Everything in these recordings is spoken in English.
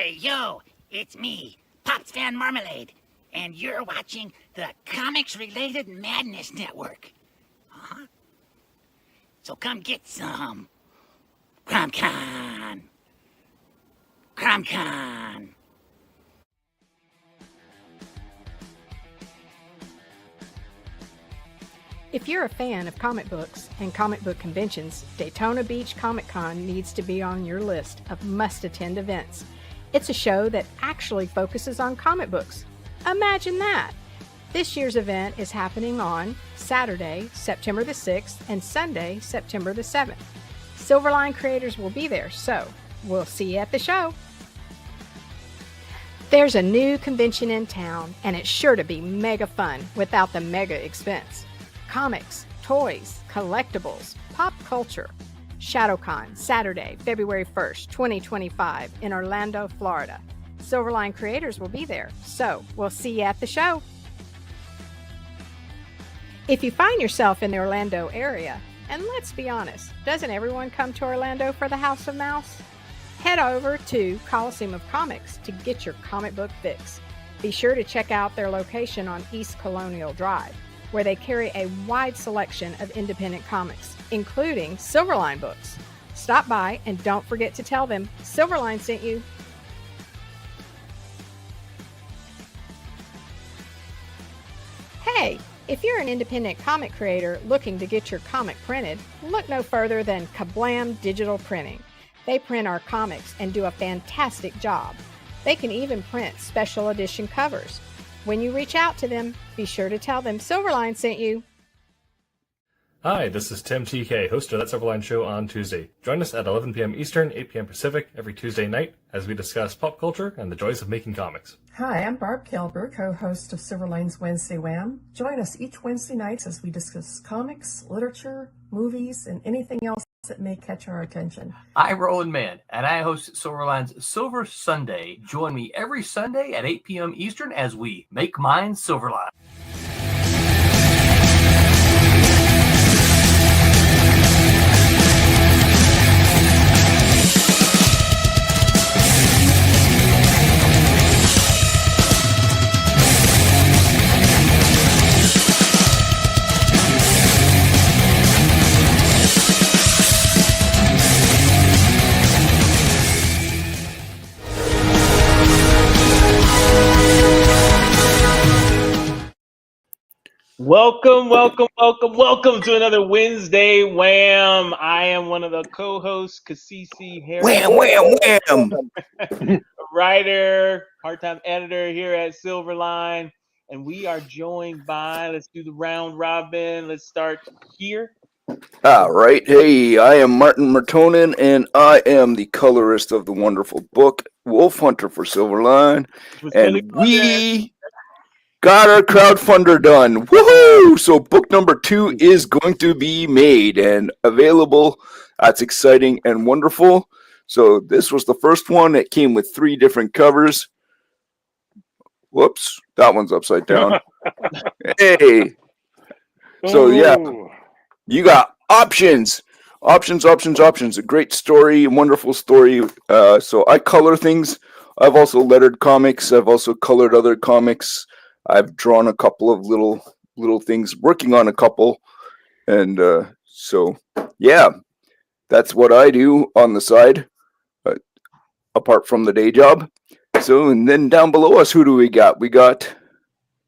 Hey, yo, it's me, Pops Fan Marmalade, and you're watching the Comics-Related Madness Network. Uh-huh. So come get some. CromCon. CromCon. If you're a fan of comic books and comic book conventions, Daytona Beach Comic Con needs to be on your list of must-attend events. It's a show that actually focuses on comic books. Imagine that! This year's event is happening on Saturday, September the 6th, and Sunday, September the 7th. Silverline creators will be there, so we'll see you at the show. There's a new convention in town, and it's sure to be mega fun without the mega expense. Comics, toys, collectibles, pop culture. ShadowCon, Saturday, February 1st, 2025 in Orlando, Florida. Silverline creators will be there, so we'll see you at the show. If you find yourself in the Orlando area, and let's be honest, doesn't everyone come to Orlando for the House of Mouse? Head over to Coliseum of Comics to get your comic book fix. Be sure to check out their location on East Colonial Drive, where they carry a wide selection of independent comics, including Silverline books. Stop by and don't forget to tell them Silverline sent you. Hey, if you're an independent comic creator looking to get your comic printed, look no further than Kablam Digital Printing. They print our comics and do a fantastic job. They can even print special edition covers. When you reach out to them, be sure to tell them Silverline sent you. Hi, this is Tim TK, host of That Silverline Show on Tuesday. Join us at 11 p.m. Eastern, 8 p.m. Pacific every Tuesday night as we discuss pop culture and the joys of making comics. Hi, I'm Barb Kilber, co-host of Silverline's Wednesday Wham. Join us each Wednesday nights as we discuss comics, literature, movies, and anything else that may catch our attention. I'm Roland Mann, and I host Silverline's Silver Sunday. Join me every Sunday at 8 p.m. Eastern as we make mine Silverline. Welcome to another Wednesday Wham. I am one of the co-hosts, Kasisi Harris. Wham. Writer, part-time editor here at Silverline. And we are joined by, let's do the round robin. Let's start here. All right. Hey, I am Martin Martonen, and I am the colorist of the wonderful book, Wolf Hunter for Silverline. And we got our crowdfunder done. Woohoo! So book number 2 is going to be made and available. That's exciting and wonderful. So this was the first one. It came with 3 different covers. Whoops, that one's upside down. Hey. So yeah, you got options. A great story, wonderful story. So I color things. I've also lettered comics. I've also colored other comics. I've drawn a couple of little things, working on a couple. And so, yeah, that's what I do on the side, apart from the day job. So, and then down below us, who do we got? We got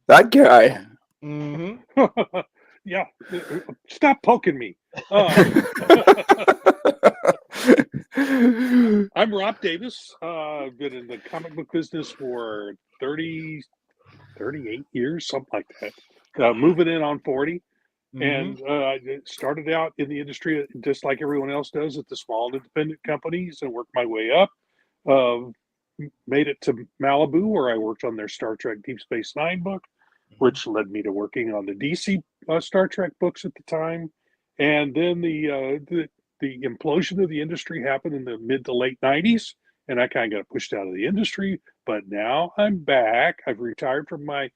that guy. Mm-hmm. Yeah, stop poking me. I'm Rob Davis. I've been in the comic book business for 38 years, something like that. Moving in on 40. Mm-hmm. And I started out in the industry just like everyone else does at the small independent companies and worked my way up. Made it to Malibu, where I worked on their Star Trek Deep Space Nine book, which led me to working on the DC Star Trek books at the time. And then the implosion of the industry happened in the mid to late 90s, and I kind of got pushed out of the industry. But now I'm back. I've retired from my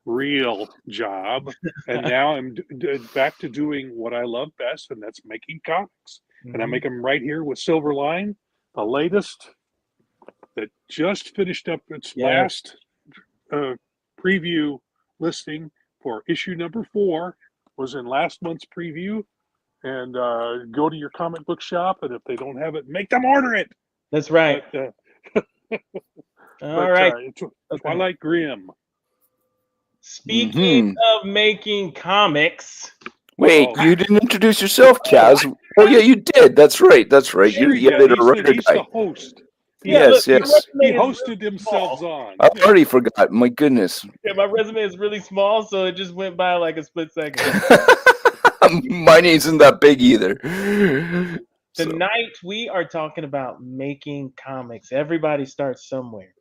real job, and now I'm back to doing what I love best, and that's making comics. Mm-hmm. And I make them right here with Silverline, the latest that just finished up its Yes. last preview listing for issue number 4. Was in last month's preview. And go to your comic book shop, and if they don't have it, make them order it. That's right. But, All right. Twilight Grim. Speaking of making comics. Wait, you didn't introduce yourself, Kaz. Oh, yeah, you did. That's right. That's right. Sure, You did a writer he's guy. the host. Yes. He hosted themselves on. I already forgot. My goodness. Yeah, my resume is really small, so it just went by like a split second. Mine isn't that big either. Tonight we are talking about making comics. Everybody starts somewhere.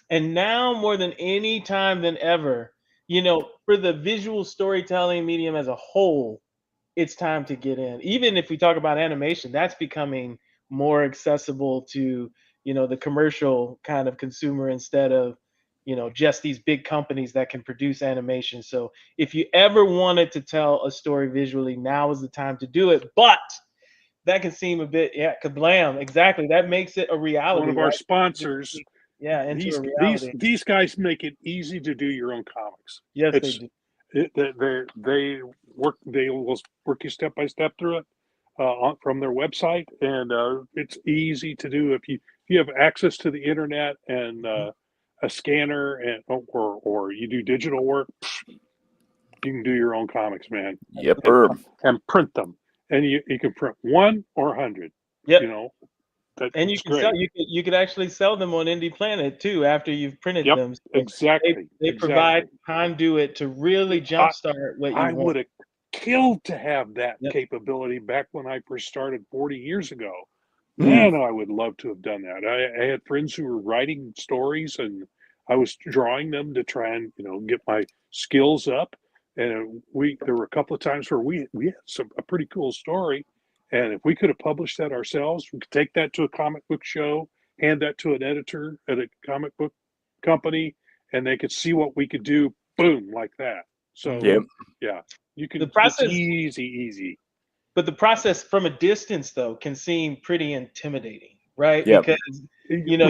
And now more than any time than ever, for the visual storytelling medium as a whole, it's time to get in. Even if we talk about animation, that's becoming more accessible to, the commercial kind of consumer instead of, just these big companies that can produce animation. So if you ever wanted to tell a story visually, now is the time to do it. But that can seem a bit, kablam. Exactly. That makes it a reality. One of our sponsors. Yeah, into a reality. These guys make it easy to do your own comics. Yes, they do. They will work you step by step through it from their website, and it's easy to do if you have access to the internet and a scanner and or you do digital work. You can do your own comics, man. Yep. And print them, and you can print 1 or 100. Yep. And you can sell. You could actually sell them on Indie Planet too after you've printed them. So exactly. They provide conduit to really jumpstart what you want. I would have killed to have that capability back when I first started 40 years ago. Man, I would love to have done that. I had friends who were writing stories, and I was drawing them to try and get my skills up. And there were a couple of times where we had a pretty cool story. And if we could have published that ourselves, we could take that to a comic book show, hand that to an editor at a comic book company, and they could see what we could do. Boom, like that. So you can. The process easy. But the process from a distance, though, can seem pretty intimidating, right? Yep. Because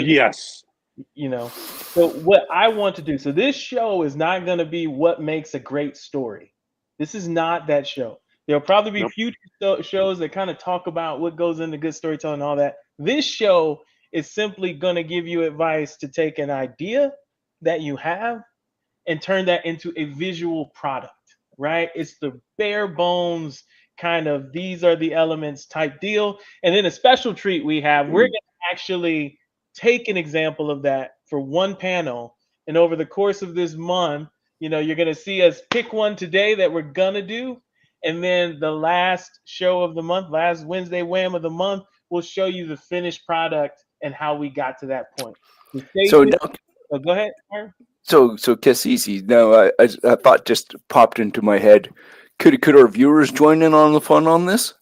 yes. So what I want to do. So this show is not going to be what makes a great story. This is not that show. There'll probably be future shows that kind of talk about what goes into good storytelling and all that. This show is simply going to give you advice to take an idea that you have and turn that into a visual product, right? It's the bare bones kind of these are the elements type deal. And then a special treat we have, we're going to actually take an example of that for one panel. And over the course of this month, you're going to see us pick one today that we're going to do. And then the last show of the month, last Wednesday wham of the month, will show you the finished product and how we got to that point. So now, go ahead, Aaron. So Cassisi, now I thought just popped into my head. Could our viewers join in on the fun on this?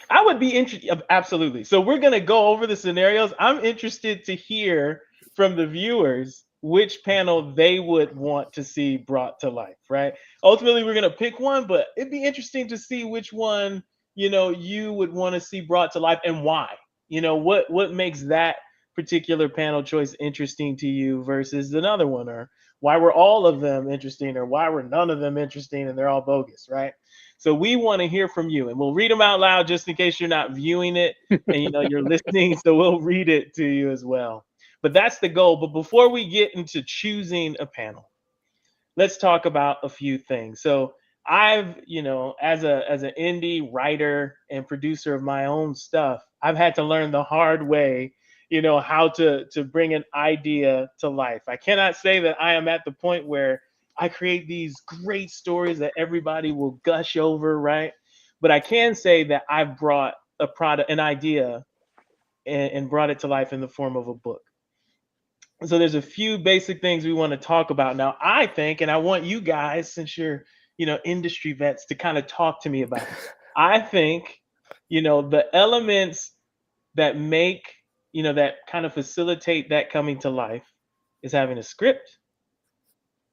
I would be interested. Absolutely. So we're going to go over the scenarios. I'm interested to hear from the viewers which panel they would want to see brought to life, right? Ultimately, we're going to pick one, but it'd be interesting to see which one, you would want to see brought to life and why. What makes that particular panel choice interesting to you versus another one, or why were all of them interesting, or why were none of them interesting and they're all bogus, right? So we want to hear from you, and we'll read them out loud just in case you're not viewing it and you're listening. So we'll read it to you as well. But that's the goal. But before we get into choosing a panel, let's talk about a few things. So I've, as an indie writer and producer of my own stuff, I've had to learn the hard way, how to bring an idea to life. I cannot say that I am at the point where I create these great stories that everybody will gush over, right? But I can say that I've brought a product, an idea, and brought it to life in the form of a book. So there's a few basic things we want to talk about. Now, I think, and I want you guys, since you're, industry vets, to kind of talk to me about it. I think, the elements that make, that kind of facilitate that coming to life is having a script,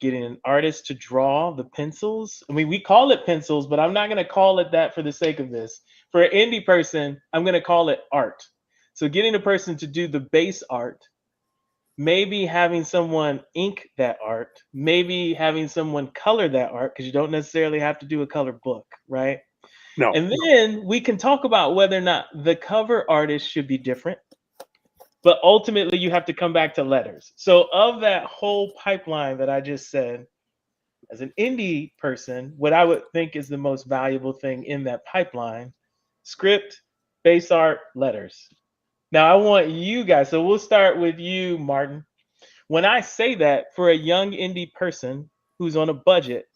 getting an artist to draw the pencils. I mean, we call it pencils, but I'm not going to call it that for the sake of this. For an indie person, I'm going to call it art. So getting a person to do the base art, maybe having someone ink that art, maybe having someone color that art, because you don't necessarily have to do a color book, right? No. And then we can talk about whether or not the cover artist should be different. But ultimately, you have to come back to letters. So of that whole pipeline that I just said, as an indie person, what I would think is the most valuable thing in that pipeline: script, base art, letters. Now, I want you guys, so we'll start with you, Martin. When I say that, for a young indie person who's on a budget,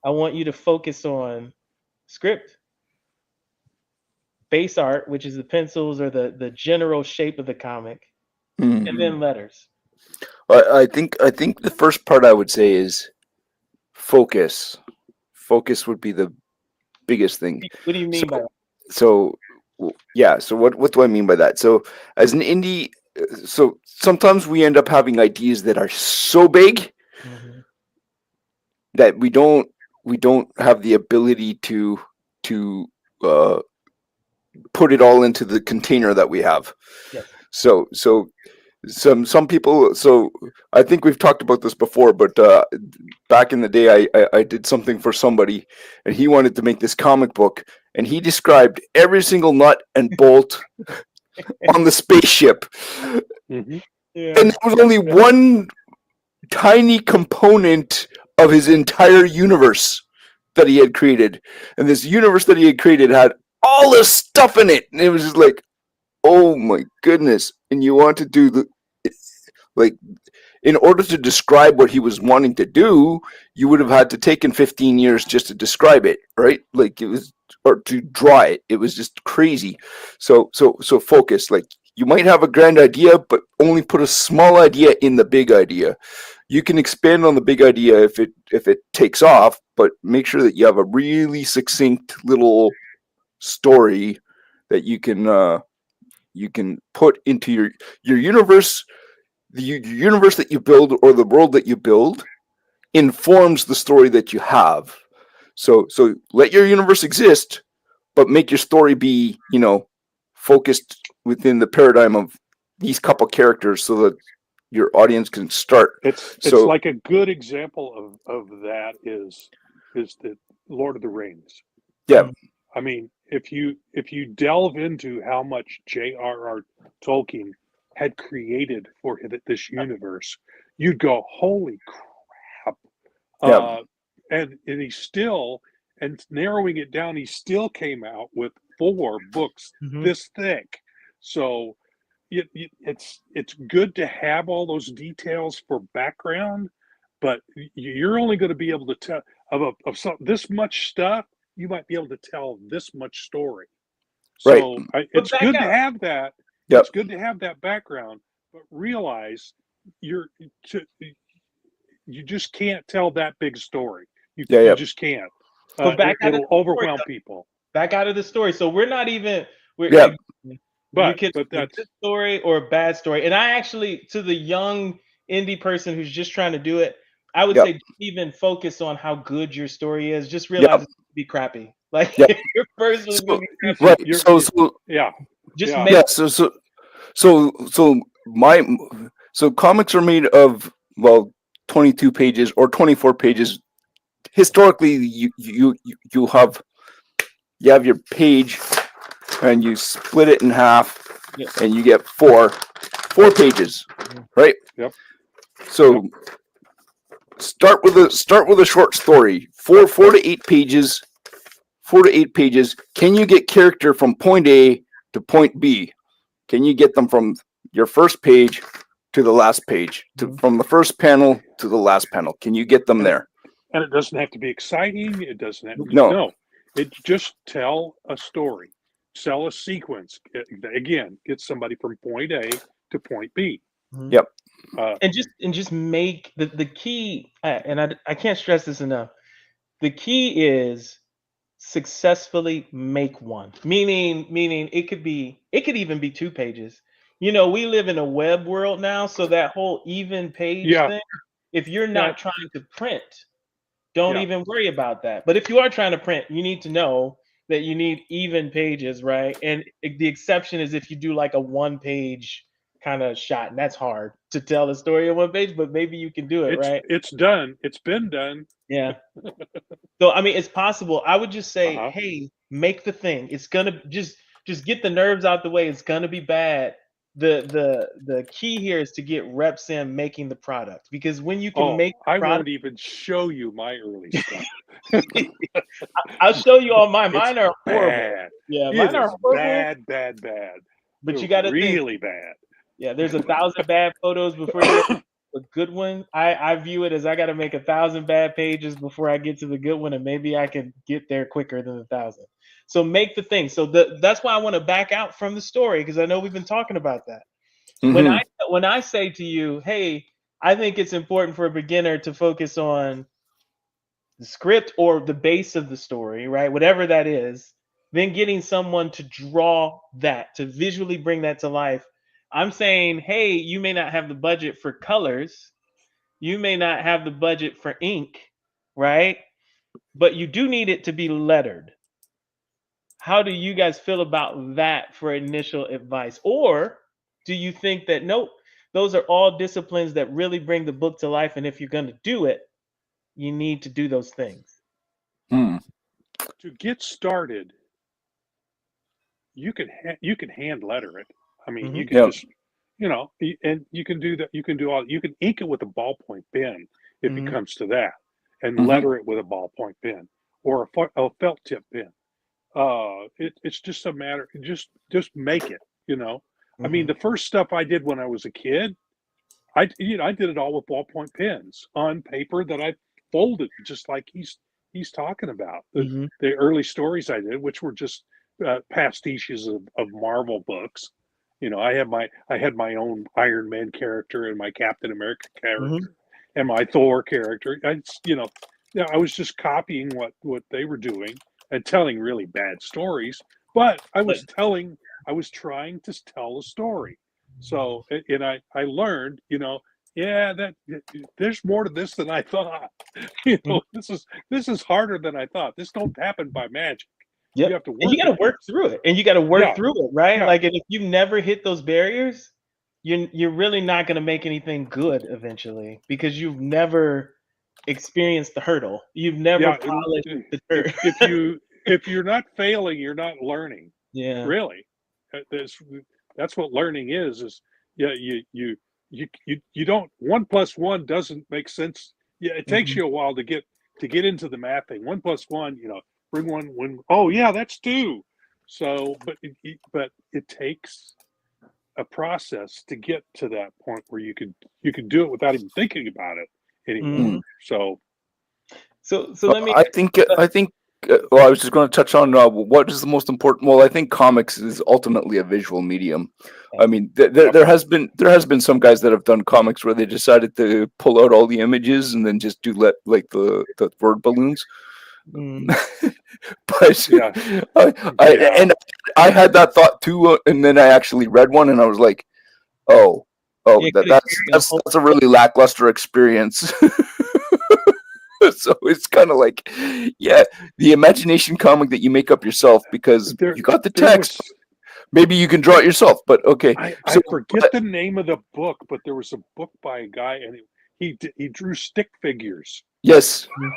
I want you to focus on script, base art, which is the pencils or the general shape of the comic, and then letters. I think the first part I would say is focus. Focus would be the biggest thing. What do you mean by that? So yeah, so what do I mean by that? So as an indie, so sometimes we end up having ideas that are so big that we don't have the ability to put it all into the container that we have. Yes. So some people, so I think we've talked about this before, but back in the day I did something for somebody and he wanted to make this comic book and he described every single nut and bolt on the spaceship. Mm-hmm. Yeah. And there was only one tiny component of his entire universe that he had created. And this universe that he had created had all this stuff in it. And it was just like, oh my goodness. And you want to do in order to describe what he was wanting to do, you would have had to taken 15 years just to describe it, right? Like it was, or to draw it. It was just crazy. So focus. Like you might have a grand idea, but only put a small idea in the big idea. You can expand on the big idea if it takes off, but make sure that you have a really succinct little story that you can put into your universe. The universe that you build or the world that you build informs the story that you have. So let your universe exist, but make your story be, focused within the paradigm of these couple characters so that your audience can start. It's like a good example of that is the Lord of the Rings. Yeah. I mean, if you delve into how much J.R.R. Tolkien had created for this universe, you'd go, holy crap. Yeah. And he still, and narrowing it down, he still came out with 4 books this thick. So it's good to have all those details for background, but you're only going to be able to tell of this much stuff. You might be able to tell this much story. So right. It's good to have that. Yep. It's good to have that background, but realize you just can't tell that big story. You just can't. It'll overwhelm people. Back out of the story. So we're not even. But you can that's a good story or a bad story. And I actually, to the young indie person who's just trying to do it, I would say even focus on how good your story is. Just realize it's gonna be crappy. Like your first one's gonna be crappy. Right. So comics are made of 22 pages or 24 pages. Historically, you have your page and you split it in half and you get four pages, right? Yep. So start with a short story, 4 to 8 pages. 4 to 8 pages. Can you get character from point A to point B? Can you get them from your first page to the last page, from the first panel to the last panel? Can you get them there? And it doesn't have to be exciting. It doesn't have to no. It just tell a story, sell a sequence. Again, get somebody from point A to point B. Yep. And just make the key. And I can't stress this enough. The key is successfully make one. Meaning it could even be 2 pages. We live in a web world now, so that whole even page thing. If you're not trying to print, don't even worry about that. But if you are trying to print, you need to know that you need even pages, right? And the exception is if you do like a 1-page kind of shot, and that's hard to tell a story on one page. But maybe you can do it, right? It's done. It's been done. Yeah. So I mean, it's possible. I would just say, Uh-huh. hey, make the thing. It's gonna just get the nerves out the way. It's gonna be bad. The key here is to get reps in making the product, because when you can Oh, make the I product, won't even show you my early stuff. I'll show you all mine. It's Mine are horrible. bad. Yeah, It mine are is horrible. bad. But you got to think. really bad. Yeah, there's 1,000 bad photos before you get a good one. I view it as I got to make 1,000 bad pages before I get to the good one, and maybe I can get there quicker than 1,000. So make the thing. So that's why I want to back out from the story, because I know we've been talking about that. Mhm. When I say to you, hey, I think it's important for a beginner to focus on the script or the base of the story, right? Whatever that is, then getting someone to draw that, to visually bring that to life. I'm saying, hey, you may not have the budget for colors, you may not have the budget for ink, right? But you do need it to be lettered. How do you guys feel about that for initial advice? Or do you think that nope, those are all disciplines that really bring the book to life, and if you're going to do it, you need to do those things? Hmm. To get started, you can hand letter it. I mean, you Mhm. can Yeah. just, and you can do that. You can do all. You can ink it with a ballpoint pen if Mhm. it comes to that, and Mhm. letter it with a ballpoint pen or a felt tip pen. It's just a matter. Just make it. I mean, Mhm. the first stuff I did when I was a kid, I did it all with ballpoint pens on paper that I folded, just like he's talking about. Mhm. The early stories I did, which were just pastiches of Marvel books. I had my own Iron Man character and my Captain America Mhm. character and my Thor character. I was just copying what they were doing and telling really bad stories, but I But was trying to tell a story. So, and I learned, yeah, that there's more to this than I thought. Mhm. This is harder than I thought. This don't happen by magic. You Yep. have to And you work got to at it. work through it. And you got to work Yeah, through it, right? yeah. Like, and if you never hit those barriers, you're really not going to make anything good eventually, because you've never experienced the hurdle. You've never Yeah, polished the if dirt. if you're not failing, you're not learning. Yeah. Really, that's what learning is. Yeah, you don't 1+1 doesn't make sense. Yeah, it takes Mhm. you a while to get into the math thing. 1+1, bring one when. Oh yeah, that's two. So, but it takes a process to get to that point where you could do it without even thinking about it anymore. Mhm. So So let me I think well, I was just going to touch on what is the most important. Well, I think comics is ultimately a visual medium. I mean, Yep. there has been some guys that have done comics where they decided to pull out all the images and then just do like the word balloons. Mm. But Yeah. Yeah. and I had that thought too, and then I actually read one and I was like, oh, Yeah, could carry a whole that's a really lackluster experience. So it's kind of like, yeah, the imagination comic that you make up yourself because There, you got the there text. was, Maybe you can draw it yourself, but okay. I So forget the name of the book, but there was a book by a guy, and he drew stick figures. yes, Mhm.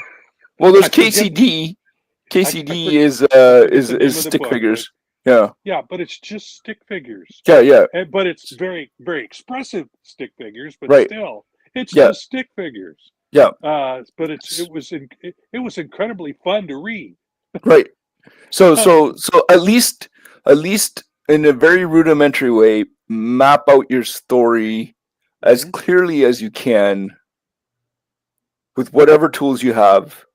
well, there's I forget- KCD. I KCD forget is the name of the stick book, figures. Yeah, Yeah, but it's just stick figures. yeah. But it's very, very expressive stick figures, but Right. still, it's Yeah. just stick figures. Yeah. But it was incredibly fun to read. Right. So at least in a very rudimentary way, map out your story as Mhm. clearly as you can with whatever tools you have,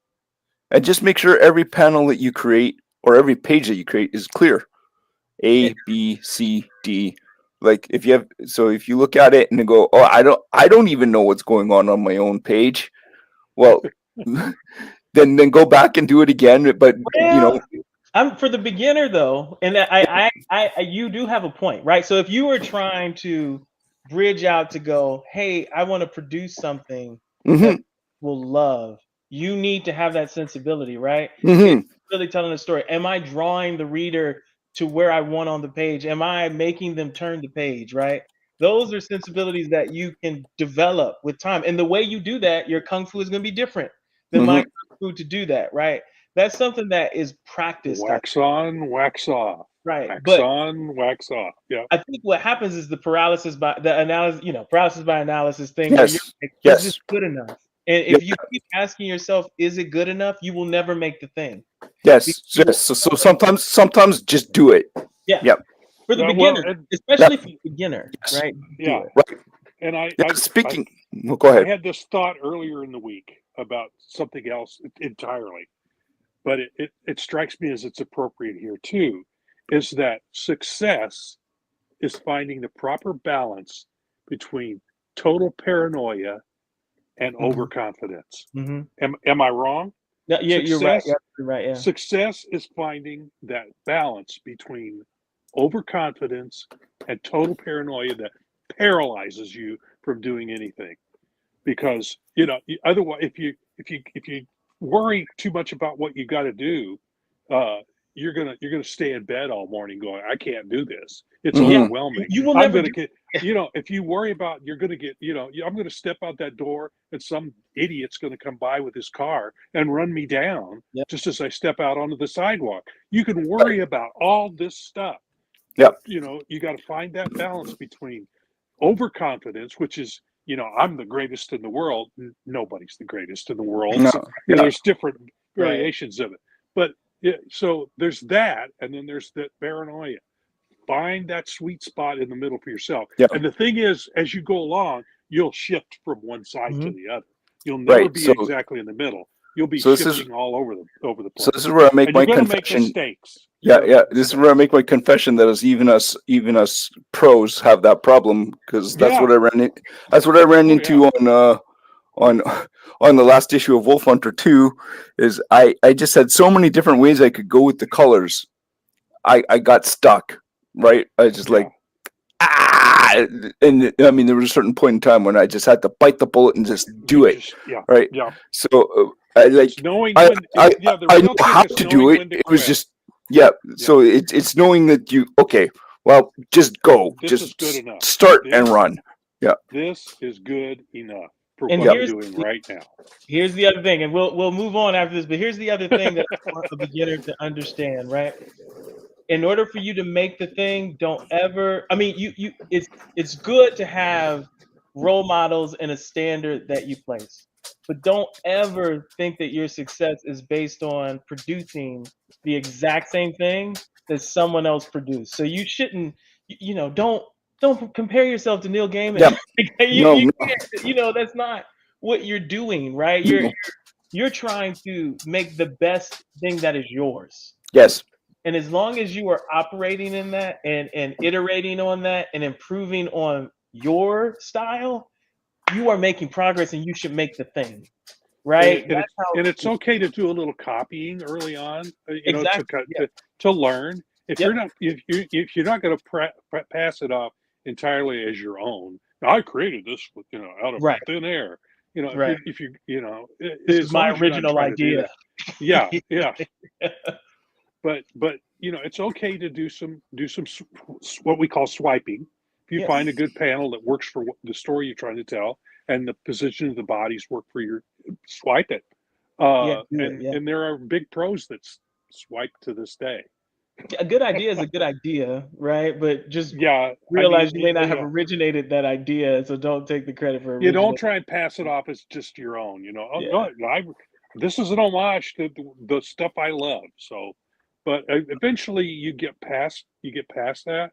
and just make sure every panel that you create or every page that you create is clear. A, B, C, D. Like if you look at it and you go, oh, I don't even know what's going on my own page. Well, then go back and do it again. But Well, I'm for the beginner though, and I you do have a point, right? So if you were trying to bridge out to go, hey, I want to produce something mhm, that will love, you need to have that sensibility, right? mhm. It's really telling a story. Am I drawing the reader to where I want on the page? Am I making them turn the page, right? Those are sensibilities that you can develop with time. And the way you do that, your kung fu is going to be different than my kung fu to do that, right? That's something that is practiced. Wax on, wax off. Right. Wax But on, wax off. Yeah. I think what happens is the paralysis by analysis thing where you're Yes. like, is Yes. this good enough? And if you keep asking yourself, is it good enough? You will never make the thing. Yes. Yes. So sometimes just do it. Yeah. Yep. For the Well, beginner, especially for the beginner, right? Yeah. Do it. Right. And Yeah. Speaking. Well, go I ahead. had this thought earlier in the week about something else entirely, but it strikes me as it's appropriate here too, is that success is finding the proper balance between total paranoia and overconfidence. Am I wrong? Yeah, you're right. Success- You're right. Yeah. Success is finding that balance between overconfidence and total paranoia that paralyzes you from doing anything. Because otherwise, if you worry too much about what you got to do, you're gonna stay in bed all morning going, I can't do this. It's overwhelming. You will I'm never gonna get, if you worry about, you're gonna get, I'm gonna step out that door and some idiot's gonna come by with his car and run me down just as I step out onto the sidewalk. You can worry about all this stuff. Yep. You got to find that balance between overconfidence, which is, I'm the greatest in the world. Nobody's the greatest in the world. No. So, there's different variations of it. But so there's that, and then there's that paranoia. Find that sweet spot in the middle for yourself. Yep. And the thing is, as you go along, you'll shift from one side to the other. You'll never be exactly in the middle. You'll be shifting all over the place. So this is where I make my confession. Make mistakes. Yeah. This is where I make my confession that is even us pros have that problem, because that's what I ran. That's what I ran into on the last issue of Wolf Hunter 2. Is I just had so many different ways I could go with the colors. I got stuck. Right. I just and I mean, there was a certain point in time when I just had to bite the bullet and just do it. Right. Yeah. So I know how to do it. It was just So it's knowing that just go, just good enough. Start and run. Yeah. This is good enough for And what I'm doing right now. Here's the other thing, and we'll move on after this. But here's the other thing that I want the beginner to understand, right? In order for you to make the thing, don't ever. I mean, it's good to have role models and a standard that you place, but don't ever think that your success is based on producing the exact same thing that someone else produced. So you shouldn't, don't compare yourself to Neil Gaiman. No. That's not what you're doing, right? You're trying to make the best thing that is yours. Yes. And as long as you are operating in that and iterating on that and improving on your style, you are making progress, and you should make the thing, right? And it's okay to do a little copying early on, to learn. If you're not going to pass it off entirely as your own. I created this, out of thin air. If this is my original idea. Yeah. But it's okay to do some what we call swiping. If you find a good panel that works for the story you're trying to tell, and the position of the bodies work for your, swipe it. And there are big pros that swipe to this day. A good idea is a good idea, right? But just realize you may not have originated that idea, so don't take the credit for it. You don't try and pass it off as just your own. This is an homage to the stuff I love. So. But eventually you get past that.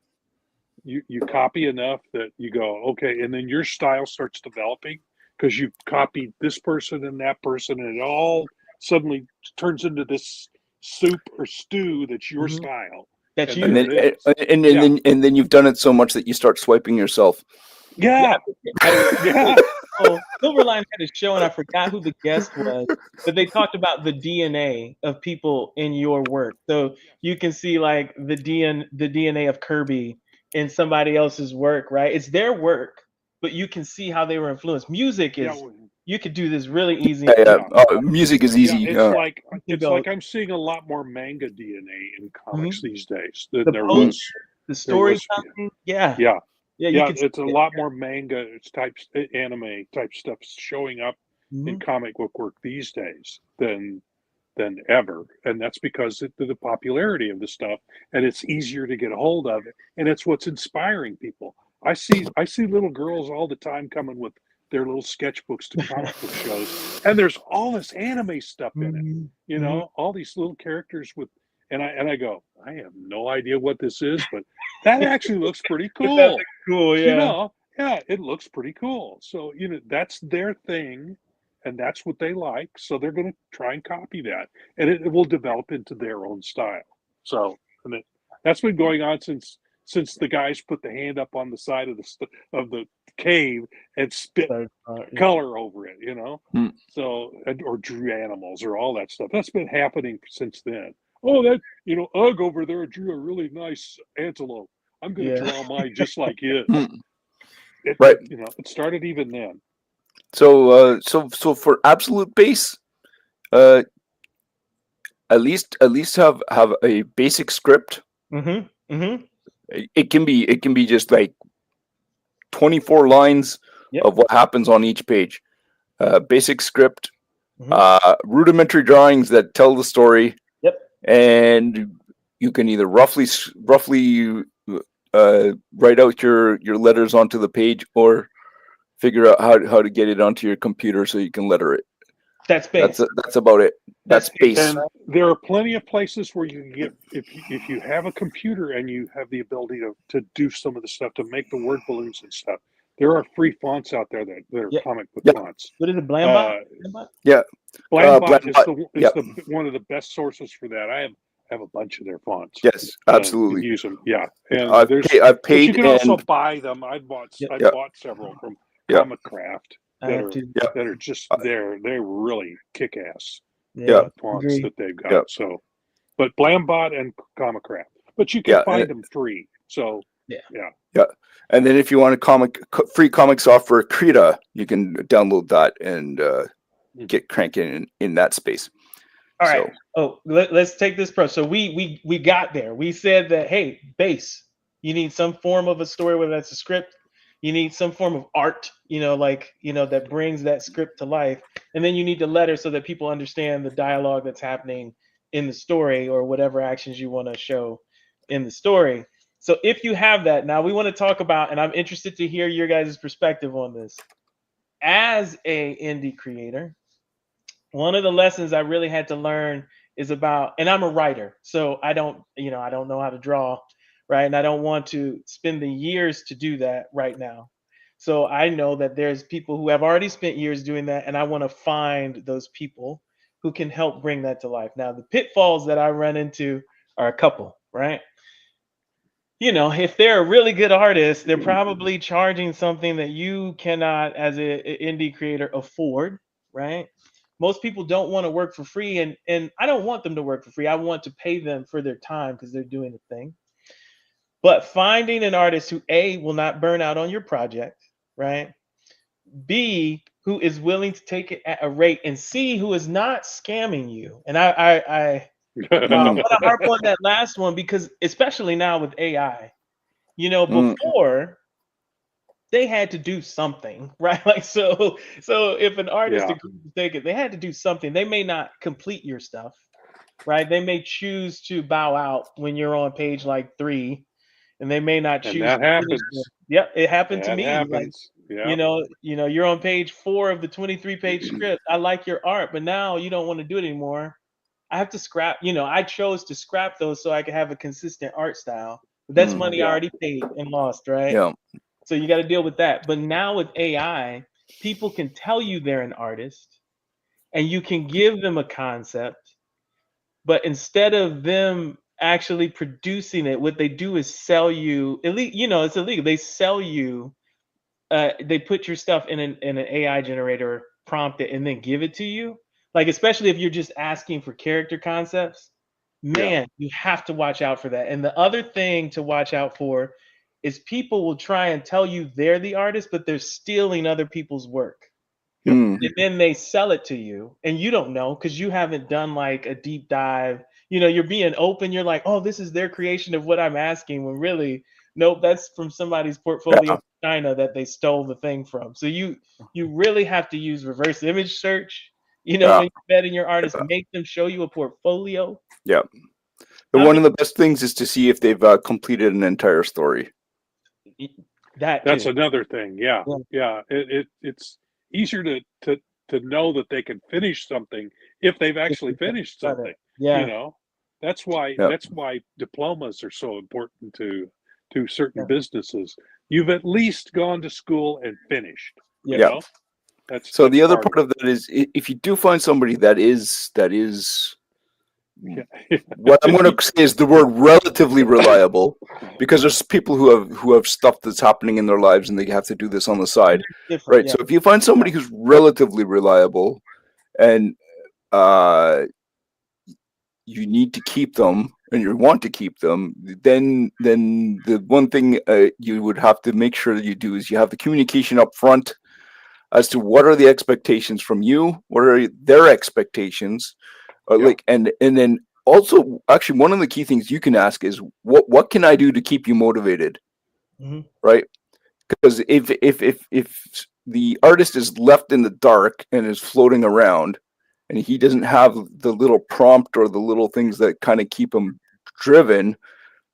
You copy enough that you go, okay, and then your style starts developing because you've copied this person and that person, and it all suddenly turns into this soup or stew that's your style. That's you. And then you've done it so much that you start swiping yourself. Yeah. So Silverline had a show, and I forgot who the guest was, but they talked about the DNA of people in your work. So you can see like the DNA of Kirby in somebody else's work, right? It's their work, but you can see how they were influenced. Music is you could do this really easy. Music is easy. It's like I'm seeing a lot more manga DNA in comics these days than there was. The storytelling, Yeah, you Yeah, can. it's a lot more manga type, anime type stuff showing up in comic book work these days than ever, and that's because of the popularity of the stuff, and it's easier to get a hold of it, and it's what's inspiring people. I see little girls all the time coming with their little sketchbooks to comic book shows, and there's all this anime stuff in it. You know, all these little characters with, and I go, I have no idea what this is, but that actually looks pretty cool. Cool, You yeah. know, yeah, it looks pretty cool. So, that's their thing, and that's what they like. So they're going to try and copy that, and it will develop into their own style. So, that's been going on since the guys put the hand up on the side of the cave and spit color over it. So, or drew animals or all that stuff. That's been happening since then. Oh, Ugg over there drew a really nice antelope. I'm going to draw mine just like his. Right. It started even then. So for absolute base, at least have a basic script. It can be just like 24 lines of what happens on each page. Basic script, rudimentary drawings that tell the story. Yep. And you can either roughly write out your letters onto the page, or figure out how to get it onto your computer so you can letter it. That's base. That's about it. That's base. And there are plenty of places where you can get, if you have a computer and you have the ability to do some of the stuff, to make the word balloons and stuff. There are free fonts out there that are comic book fonts. What is it, Blambot? Yeah. Blambot is Blambot. one of the best sources for that. I have a bunch of their fonts. Yes, absolutely. Use them. Yeah. And I've paid, but you can also and buy them. I bought several from Comic Craft that are just they're really kick ass fonts that they've got. So, but Blambot and Comic Craft, but you can find them free. So yeah. And then if you want a free comic software, Krita, you can download that and get cranking in that space. All right. So, let's take this pro. So we got there. We said that, hey, base, you need some form of a story, whether that's a script, you need some form of art, that brings that script to life. And then you need the letter so that people understand the dialogue that's happening in the story, or whatever actions you want to show in the story. So if you have that, now we want to talk about, and I'm interested to hear your guys' perspective on this. As a indie creator, one of the lessons I really had to learn is about, and I'm a writer, so I don't know how to draw, right? And I don't want to spend the years to do that right now. So I know that there's people who have already spent years doing that, and I want to find those people who can help bring that to life. Now, the pitfalls that I run into are a couple, right? If they're a really good artist, they're probably charging something that you cannot, as an indie creator, afford, right? Most people don't want to work for free, and I don't want them to work for free. I want to pay them for their time because they're doing a thing. But finding an artist who, A, will not burn out on your project, right? B, who is willing to take it at a rate, and C, who is not scamming you. And I want to harp on that last one, because especially now with AI, before they had to do something, right? Like, so if an artist agreed to take it, they had to do something. They may not complete your stuff, right? They may choose to bow out when you're on page like 3, and they may not choose. And that happens. Yep, it happened to me. Happens. Like, you're on page 4 of the 23-page script. I like your art, but now you don't want to do it anymore. I have to scrap. I chose to scrap those so I could have a consistent art style. But that's money I already paid and lost, right? Yeah. So you got to deal with that. But now with AI, people can tell you they're an artist, and you can give them a concept. But instead of them actually producing it, what they do is sell you. It's illegal. They sell you. They put your stuff in an AI generator, prompt it, and then give it to you. Like, especially if you're just asking for character concepts, man, you have to watch out for that. And the other thing to watch out for is people will try and tell you they're the artist, but they're stealing other people's work. And then they sell it to you, and you don't know because you haven't done like a deep dive. You're being open. You're like, oh, this is their creation of what I'm asking, when really Nope, that's from somebody's portfolio in China that they stole the thing from. So you really have to use reverse image search. When you're vetting your artist, make them show you a portfolio. Yeah. And one of the best things is to see if they've completed an entire story. That's another thing. Yeah. It's easier to know that they can finish something if they've actually finished something. Yeah. That's why diplomas are so important to certain businesses. You've at least gone to school and finished. You know? That's the other part of that is, if you do find somebody that is what I'm going to say is the word relatively reliable, because there's people who have stuff that's happening in their lives and they have to do this on the side, right? So if you find somebody who's relatively reliable and you need to keep them and you want to keep them, then the one thing you would have to make sure that you do is you have the communication up front as to what are the expectations from you, what are their expectations, and then also, actually, one of the key things you can ask is what can I do to keep you motivated, right? Because if the artist is left in the dark and is floating around, and he doesn't have the little prompt or the little things that kind of keep him driven,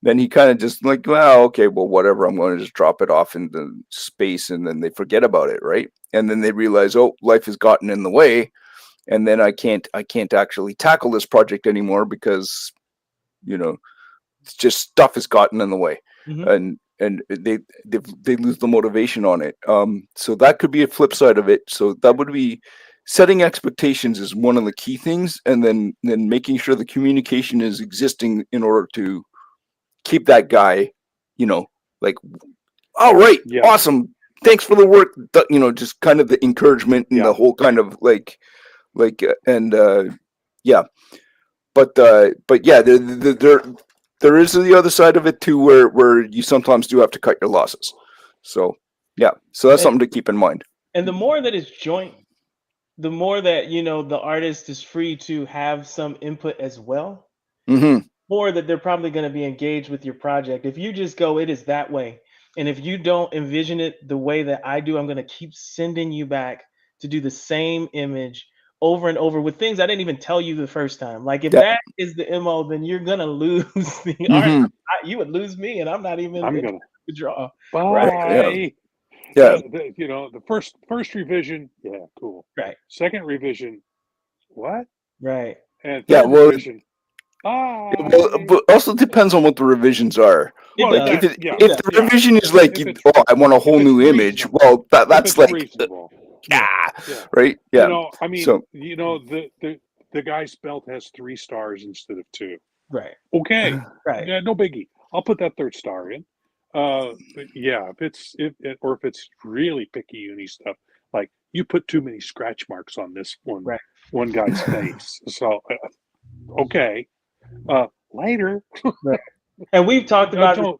then he kind of just like, well, okay, well, whatever, I'm going to just drop it off into space, and then they forget about it, right? And then they realize, oh, life has gotten in the way, and then I can't actually tackle this project anymore because, it's just stuff has gotten in the way, and they lose the motivation on it. So that could be a flip side of it. So that would be setting expectations is one of the key things, and then making sure the communication is existing in order to keep that guy, like, all right, awesome, thanks for the work, just kind of the encouragement and the whole kind of but yeah, there is the other side of it too, where you sometimes do have to cut your losses. So that's something to keep in mind. And the more that it's joint, the more that the artist is free to have some input as well. More that they're probably going to be engaged with your project. If you just go, it is that way, and if you don't envision it the way that I do, I'm going to keep sending you back to do the same image over and over with things I didn't even tell you the first time. Like, if that is the MO, then you're gonna lose the art. You would lose me, and I'm not even going to draw. Bye. Right? The first revision, cool. Right. Second revision, what? Right. And third revision, but also depends on what the revisions are. If the revision is like, I want a whole new image, well, that's like reasonable. Right. I mean, the guy's belt has 3 stars instead of 2. Right. Okay. Right. Yeah, no biggie. I'll put that 3rd star in. But yeah, if it's really picky uni stuff, like you put too many scratch marks on this one guy's face. So okay. Later. Right. And we've talked about go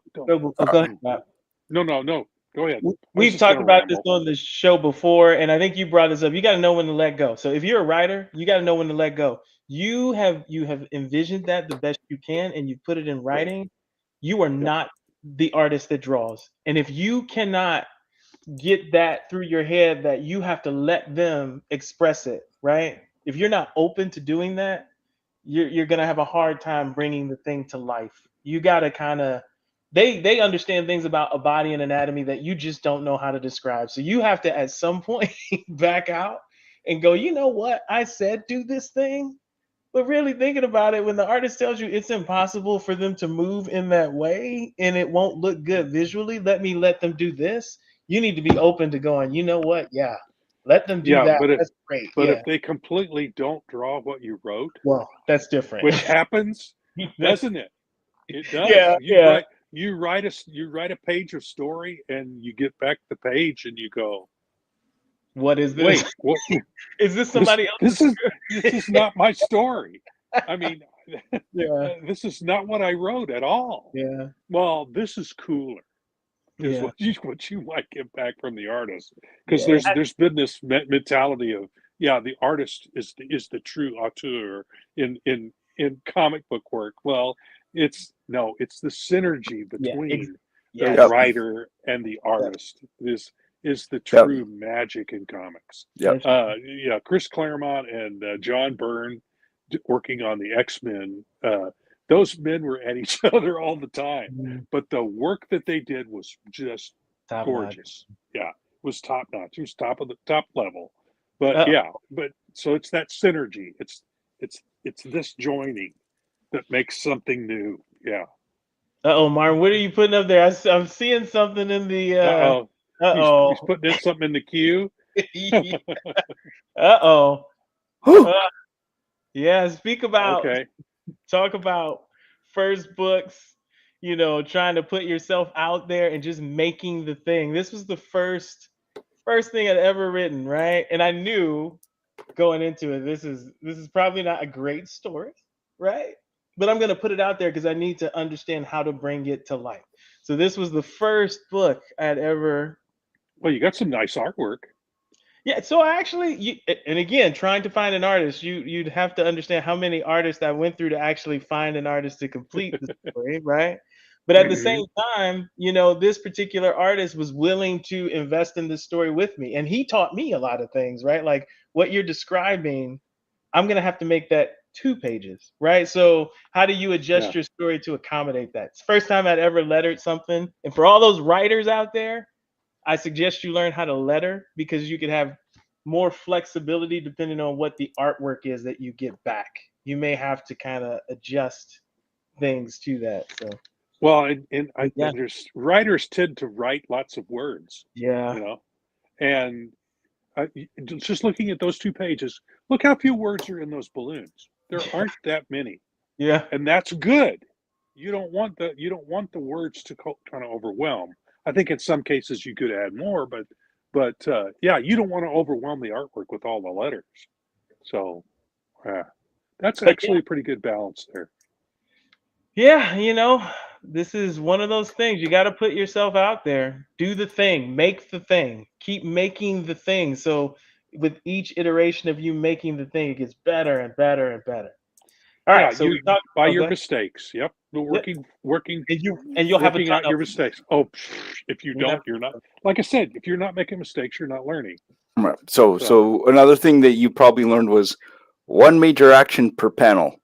ahead, Matt. No. Go ahead. We've talked about this on the show before, and I think you brought this up. You got to know when to let go. So if you're a writer, you got to know when to let go. You have envisioned that the best you can, and you put it in writing. You are not the artist that draws. And if you cannot get that through your head that you have to let them express it, right? If you're not open to doing that, you're going to have a hard time bringing the thing to life. You got to kind of they understand things about a body and anatomy that you just don't know how to describe. So you have to at some point back out and go, you know what? I said do this thing. But really thinking about it, when the artist tells you it's impossible for them to move in that way and it won't look good visually, let them do this. You need to be open to going, you know what? Yeah, let them do that. That's great. But if they completely don't draw what you wrote, well, that's different. Which happens, doesn't it? It does. You write a page of story and you get back the page and you go, what is this? Wait, what? Is this somebody else? This is not my story. I mean, this is not what I wrote at all. Yeah. Well, this is cooler. Is what you might get back from the artist, because there's been this mentality of the artist is the true auteur in comic book work. Well, it's the synergy between the Yes. writer and the artist. This is the Yep. true magic in comics. Yep. Yeah, Chris Claremont and John Byrne working on the X-Men. Those men were at each other all the time, Mhm. but the work that they did was just Top gorgeous. Yeah, it was top notch. It was top of the top level. But notch. yeah, but so it's that synergy. It's this joining that makes something new. Yeah. Uh-oh, Martin, what are you putting up there? I'm seeing something in the Uh-oh. uh-oh. He's putting in something in the queue. Uh-oh. Yeah, Okay. talk about first books, trying to put yourself out there and just making the thing. This was the first thing I'd ever written, right? And I knew going into it, this is probably not a great story, right? But I'm gonna put it out there because I need to understand how to bring it to life. So this was the first book I'd ever. Well, you got some nice artwork. Yeah, so and again, trying to find an artist, you'd have to understand how many artists I went through to actually find an artist to complete the story, right? But at the same time, this particular artist was willing to invest in this story with me, and he taught me a lot of things, right? Like what you're describing, I'm gonna have to make that 2 pages, right? So how do you adjust your story to accommodate that? It's the first time I'd ever lettered something, and for all those writers out there, I suggest you learn how to letter because you could have more flexibility depending on what the artwork is that you get back. You may have to kind of adjust things to that. So Well, Yeah. there's writers tend to write lots of words, yeah, and just looking at those 2 pages, look how few words are in those balloons. There aren't that many, yeah, and that's good. You don't want the words to kind of overwhelm. I think in some cases you could add more, but yeah, you don't want to overwhelm the artwork with all the letters. So, that's but actually a pretty good balance there. yeah, this is one of those things. You got to put yourself out there, do the thing, make the thing, keep making the thing. So with each iteration of you making the thing, it gets better and better and better. All right, Yeah, so you we talked. by Oh, your go ahead. mistakes. Yep, the Yep. working And you'll have a working ton out of your them. mistakes. Oh, if you You'll have don't, you're not. Like I said, if you're not making mistakes, you're not learning. Right. So another thing that you probably learned was one major action per panel.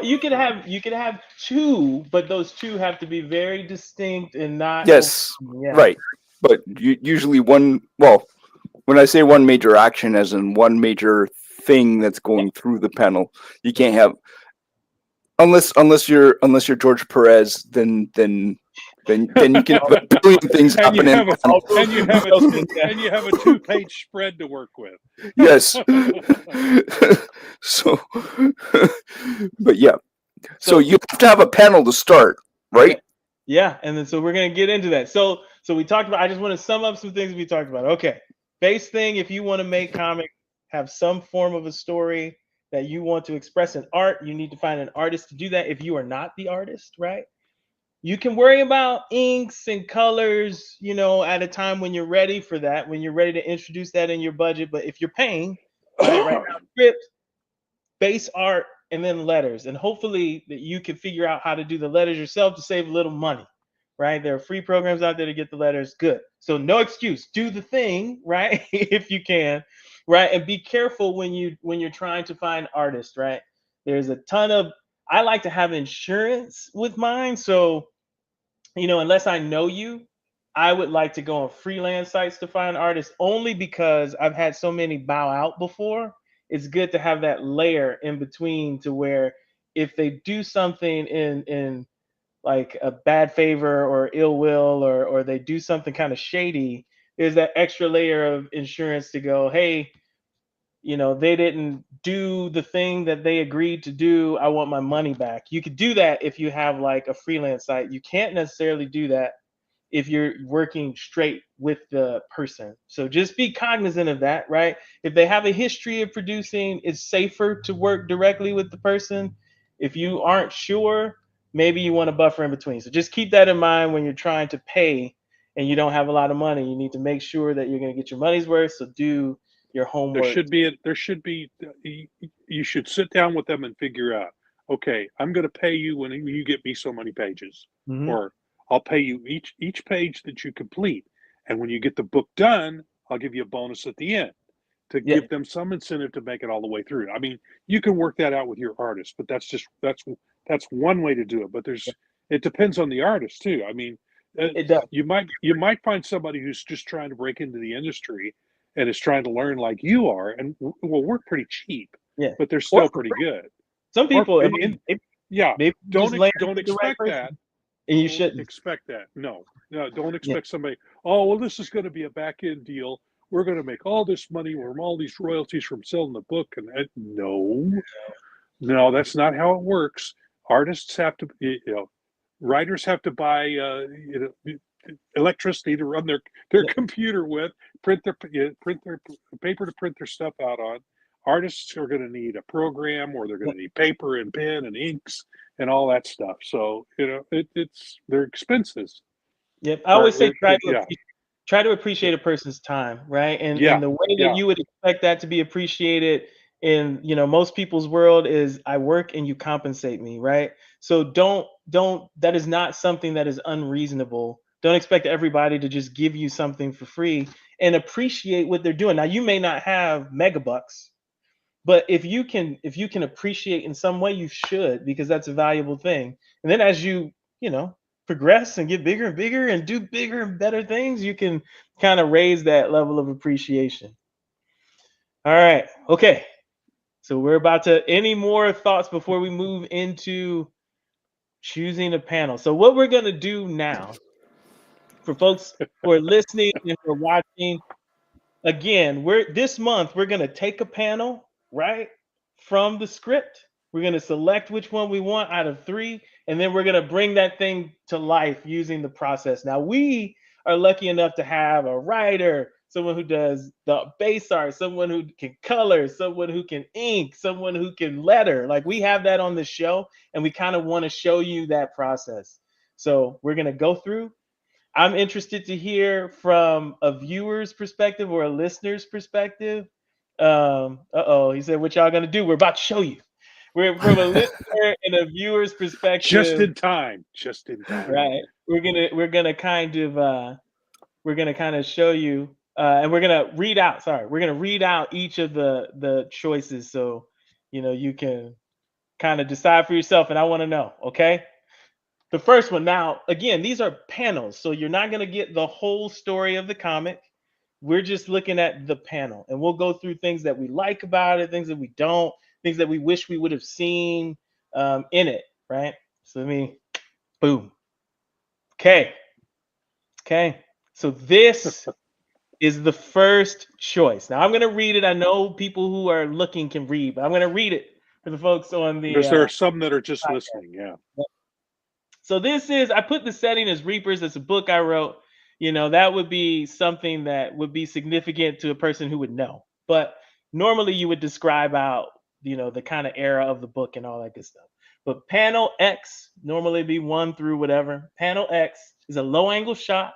You could have 2, but those 2 have to be very distinct and not. Yes, Yeah. right. But usually one. Well, when I say one major action, as in one major thing that's going through the panel, you can't have unless you're George Perez, then you can have a billion things And you happen in have a panel. and you have a 2-page spread to work with. Yes. So, but yeah. So you have to have a panel to start, right? Yeah, and then so we're gonna get into that. So we talked about. I just want to sum up some things we talked about. Okay, base thing. If you want to make comics, have some form of a story that you want to express in art, you need to find an artist to do that. If you are not the artist, right? You can worry about inks and colors, at a time when you're ready for that, when you're ready to introduce that in your budget. But if you're paying, right now, script, base art, and then letters, and hopefully that you can figure out how to do the letters yourself to save a little money, right? There are free programs out there to get the letters. Good. So no excuse. Do the thing, right? If you can, right? And be careful when you're trying to find artists, right? There's a ton of. I like to have insurance with mine, so unless I know you, I would like to go on freelance sites to find artists only because I've had so many bow out before. It's good to have that layer in between to where if they do something in like a bad favor or ill will or they do something kind of shady, there's that extra layer of insurance to go, hey, they didn't do the thing that they agreed to do. I want my money back. You could do that if you have like a freelance site. You can't necessarily do that if you're working straight with the person. So just be cognizant of that, right? If they have a history of producing, it's safer to work directly with the person. If you aren't sure, maybe you want a buffer in between. So just keep that in mind when you're trying to pay and you don't have a lot of money. You need to make sure that you're going to get your money's worth. So do your homework. You should sit down with them and figure out, okay, I'm going to pay you when you get me so many pages, or I'll pay you each page that you complete, and when you get the book done, I'll give you a bonus at the end to Yeah. give them some incentive to make it all the way through. I mean, you can work that out with your artist, but that's one way to do it. But it depends on the artist too. I mean, It does. you might find somebody who's just trying to break into the industry and is trying to learn like you are, and we're pretty cheap, Yeah. but they're still pretty good. Some people, I Or- mean, Yeah, maybe don't just land don't with the right expect person. that. And you Don't shouldn't. expect that. No, don't expect somebody. Oh, well, this is going to be a back end deal. We're going to make all this money from all these royalties from selling the book, and no, that's not how it works. Artists have to, writers have to buy, electricity to run their computer with, print their paper to print their stuff out on. Artists are going to need a program, or they're going to need paper and pen and inks and all that stuff. So it's their expenses. Yep. I always say try to appreciate a person's time, right? And the way that you would expect that to be appreciated in most people's world is I work and you compensate me, right? So don't that is not something that is unreasonable. Don't expect everybody to just give you something for free, and appreciate what they're doing. Now you may not have megabucks, but if you can appreciate in some way, you should, because that's a valuable thing. And then as you progress and get bigger and bigger and do bigger and better things, you can kind of raise that level of appreciation. All right. Okay. So we're about to, any more thoughts before we move into choosing a panel? So what we're going to do now, for folks who are listening and who are watching, again, this month we're going to take a panel, right, from the script. We're going to select which one we want out of 3, and then we're going to bring that thing to life using the process. Now, we are lucky enough to have a writer, someone who does the base art, someone who can color, someone who can ink, someone who can letter. Like, we have that on the show, and we kind of want to show you that process. So we're going to go through. I'm interested to hear from a viewer's perspective or a listener's perspective. He said, what y'all gonna do? We're about to show you. We're from a listener and a viewer's perspective. Just in time. Right. We're gonna kind of show you, and we're gonna read out. Sorry, we're gonna read out each of the choices, so you can kind of decide for yourself. And I want to know, okay? The first one. Now, again, these are panels, so you're not going to get the whole story of the comic. We're just looking at the panel, and we'll go through things that we like about it, things that we don't, things that we wish we would have seen in it, right? So boom. Okay. So this is the first choice. Now I'm going to read it. I know people who are looking can read, but I'm going to read it for the folks on the. Because there are some that are just listening. Yeah. So this is, I put the setting as Reapers. It's a book I wrote. That would be something that would be significant to a person who would know. But normally you would describe out, the kind of era of the book and all that good stuff. But panel X, normally be 1 through whatever. Panel X is a low angle shot.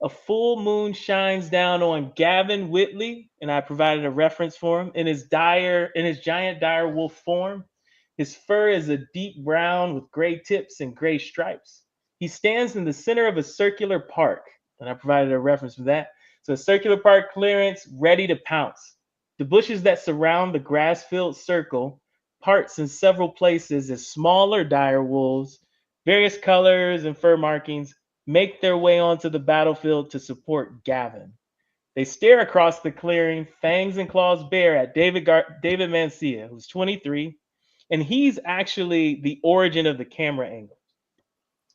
A full moon shines down on Gavin Whitley, and I provided a reference for him, in his giant dire wolf form. His fur is a deep brown with gray tips and gray stripes. He stands in the center of a circular park, and I provided a reference for that. So a circular park clearance, ready to pounce. The bushes that surround the grass-filled circle parts in several places as smaller dire wolves, various colors and fur markings, make their way onto the battlefield to support Gavin. They stare across the clearing, fangs and claws bare, at David Mancia, who's 23, and he's actually the origin of the camera angle.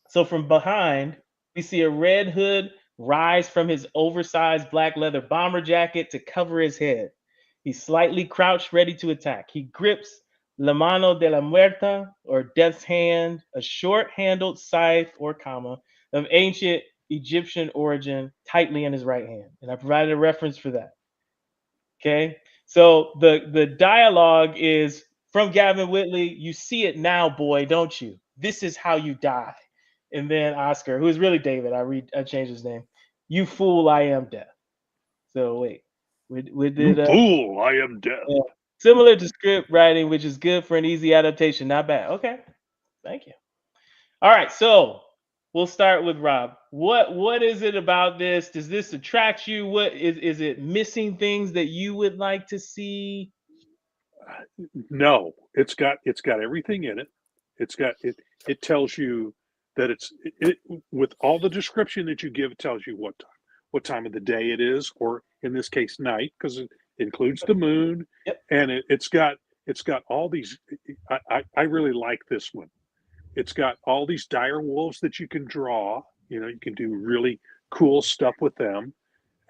So from behind, we see a red hood rise from his oversized black leather bomber jacket to cover his head. He's slightly crouched, ready to attack. He grips La Mano de la Muerta, or Death's Hand, a short-handled scythe or comma of ancient Egyptian origin, tightly in his right hand. And I provided a reference for that. Okay, so the dialogue is from Gavin Whitley. You see it now, boy, don't you? This is how you die. And then Oscar, who is really David, I changed his name. You fool, I am death. So wait, we did. You fool, I am death. Similar to script writing, which is good for an easy adaptation. Not bad. Okay, thank you. All right, so we'll start with Rob. What is it about this? Does this attract you? What is it missing things that you would like to see? No, it's got everything in it. It's got it. It tells you that it with all the description that you give. It tells you what time of the day it is, or in this case, night, because it includes the moon, Yep. and it's got all these. I really like this one. It's got all these dire wolves that you can draw. You can do really cool stuff with them,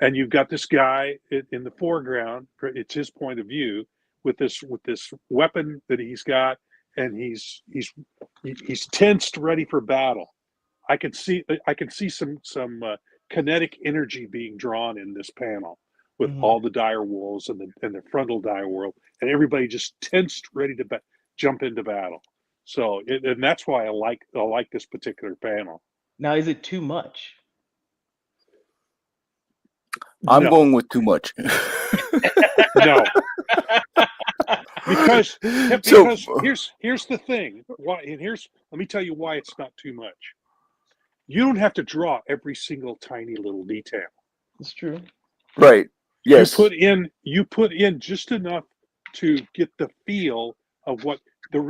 and you've got this guy in the foreground. It's his point of view with this weapon that he's got, and he's tensed, ready for battle. I can see some kinetic energy being drawn in this panel with all the dire wolves and the frontal dire wolf, and everybody just tensed, ready to jump into battle. So, and that's why I like this particular panel. Now, is it too much? I'm No. going with too much. No. Because here's the thing. Let me tell you why it's not too much. You don't have to draw every single tiny little detail. It's true. Right. Yes. You put in just enough to get the feel of what the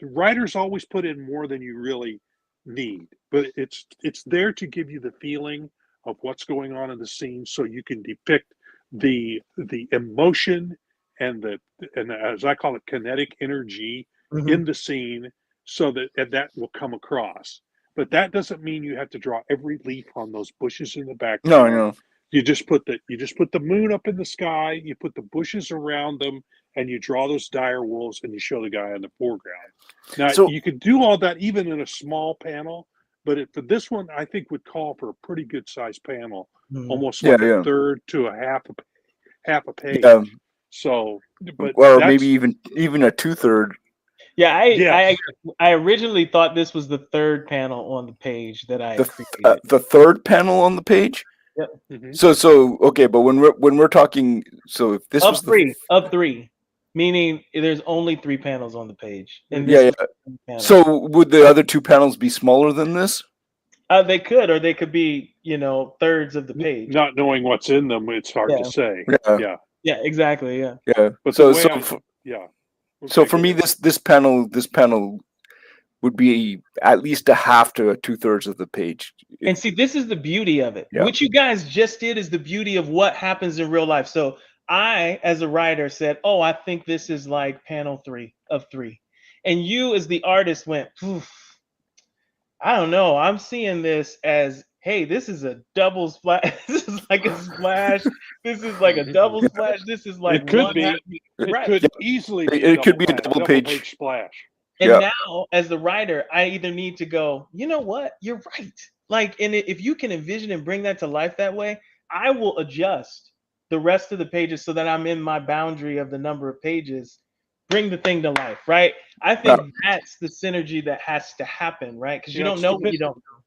writers always put in more than you really need, but it's there to give you the feeling of what's going on in the scene, so you can depict the emotion and as I call it, kinetic energy in the scene, so that will come across. But that doesn't mean you have to draw every leaf on those bushes in the background. No. You just put the moon up in the sky, you put the bushes around them, and you draw those dire wolves, and you show the guy in the foreground. Now, you can do all that even in a small panel, but for this one, I think would call for a pretty good sized panel, almost like a third to a half a page. Yeah. So, but maybe even a 2/3. Yeah, I originally thought this was the third panel on the page that I created. The third panel on the page. Yep. Mm-hmm. So okay, but when we're talking, so if this was of three, meaning there's only 3 panels on the page. And So would the other 2 panels be smaller than this? They could, or they could be, thirds of the page. Not knowing what's in them, it's hard to say. Yeah, exactly. Yeah. But So for me, this panel would be at least a half to a 2/3 of the page. And see, this is the beauty of it. Yeah. What you guys just did is the beauty of what happens in real life. So I, as a writer, said, "Oh, I think this is like panel 3 of 3," and you, as the artist, went, "I don't know. I'm seeing this as, hey, this is a double splash. This is like a splash. This is like a double splash. This is like it could one be. happy." It could easily. It could be a double page splash. And now, as the writer, I either need to go, you know what, you're right. Like, and if you can envision and bring that to life that way, I will adjust the rest of the pages so that I'm in my boundary of the number of pages. Bring the thing to life, right? I think that's the synergy that has to happen, right? Because you don't know what you don't know.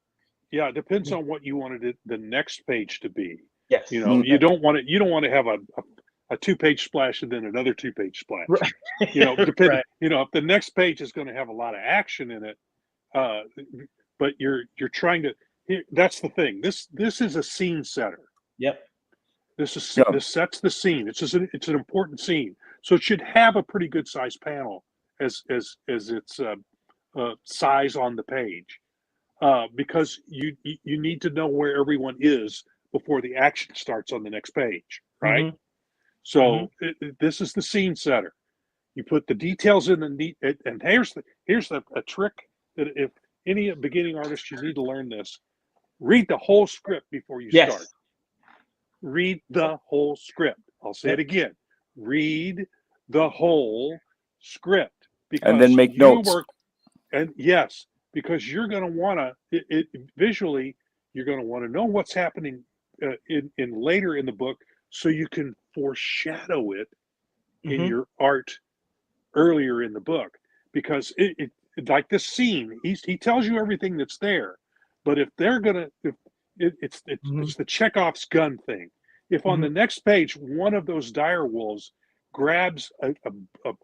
Yeah, it depends on what you wanted the next page to be. Yes. You don't want to have a 2-page splash and then another 2-page splash. Right. Right. If the next page is going to have a lot of action in it, but you're trying to. That's the thing. This is a scene setter. Yep. This sets the scene. It's an important scene, so it should have a pretty good sized panel as its size on the page, because you need to know where everyone is before the action starts on the next page, right? Mm-hmm. So this is the scene setter. You put the details in and here's a trick that if any beginning artist, you need to learn this. Read the whole script before you start. Read the whole script. I'll say it again. Read the whole script, because and then make notes. Because you're going to want to visually, you're going to want to know what's happening in later in the book, so you can foreshadow it in your art earlier in the book. Because it like this scene, he tells you everything that's there, but if they're gonna, it's the Chekhov's gun thing. If on the next page one of those dire wolves grabs a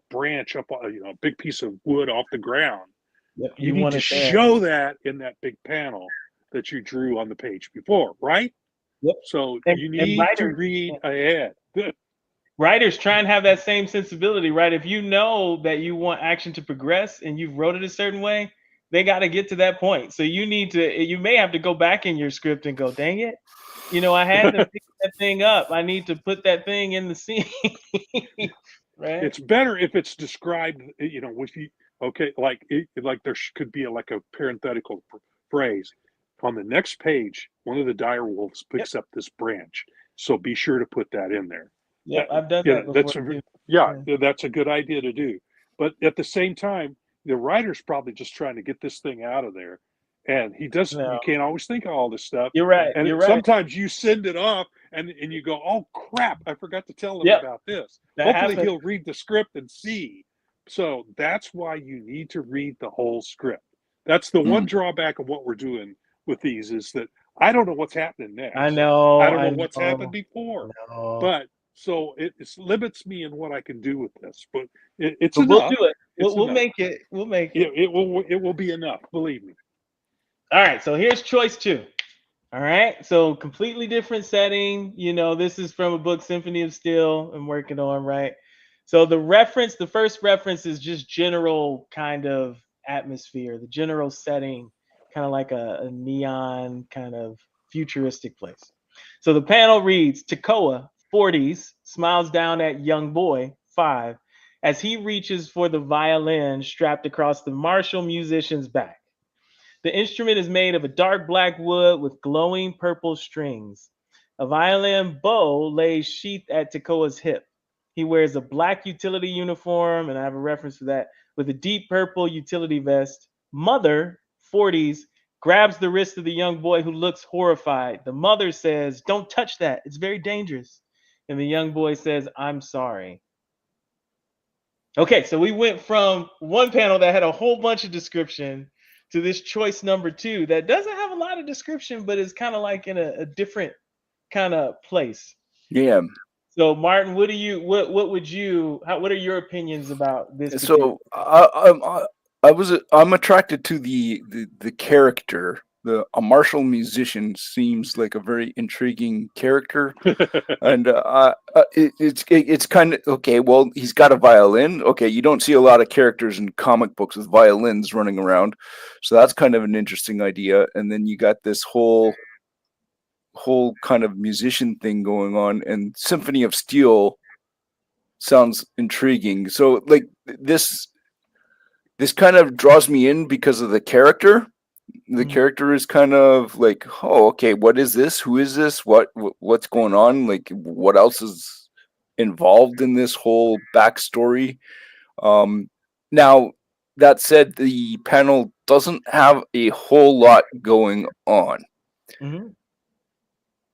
branch up, a big piece of wood off the ground, you need to show that in that big panel, that you drew on the page before, right? Yep. So And- you and need to writers- read ahead. Writers try and have that same sensibility, right? If you know that you want action to progress and you've wrote it a certain way, they got to get to that point. So you may have to go back in your script and go, dang it, I had to pick that thing up. I need to put that thing in the scene. Right? It's better if it's described, with you. Okay, like there could be like a parenthetical phrase on the next page. One of the dire wolves picks up this branch, so be sure to put that in there. Yeah, I've done that before. That's a good idea to do. But at the same time, the writer's probably just trying to get this thing out of there, and he doesn't. No. You can't always think of all this stuff. You're right. And You're right. sometimes you send it off, and you go, "Oh crap! I forgot to tell him Yep. about this." That Hopefully, happens. he'll read the script and see. So that's why you need to read the whole script. That's the one drawback of what we're doing with these is that I don't know what's happening next. I know. I don't know what's happened before. No. But so it limits me in what I can do with this. But it's But enough. we'll do it. It's We'll enough. make it. We'll make it. It will be enough. Believe me. All right. So here's choice 2. All right. So completely different setting. This is from a book, Symphony of Steel, I'm working on, right? So the first reference is just general kind of atmosphere, the general setting, kind of like a neon kind of futuristic place. So the panel reads, Tekoa, 40s, smiles down at young boy, 5, as he reaches for the violin strapped across the martial musician's back. The instrument is made of a dark black wood with glowing purple strings. A violin bow lays sheathed at Tekoa's hip. He wears a black utility uniform, and I have a reference for that, with a deep purple utility vest. Mother, 40s, grabs the wrist of the young boy who looks horrified. The mother says, "Don't touch that. It's very dangerous." And the young boy says, "I'm sorry." Okay, so we went from one panel that had a whole bunch of description to this choice number 2 that doesn't have a lot of description, but is kind of like in a different kind of place. Yeah. So Martin, what are your opinions about this? So I'm attracted to the character. A martial musician seems like a very intriguing character, and it's kind of okay. Well, he's got a violin. Okay, you don't see a lot of characters in comic books with violins running around, so that's kind of an interesting idea. And then you got this whole kind of musician thing going on, and Symphony of Steel sounds intriguing. So like this kind of draws me in because of the character. The character is kind of like, oh, okay, what is this? Who is this? What's going on? Like, what else is involved in this whole backstory? Now, that said, the panel doesn't have a whole lot going on. Mm-hmm.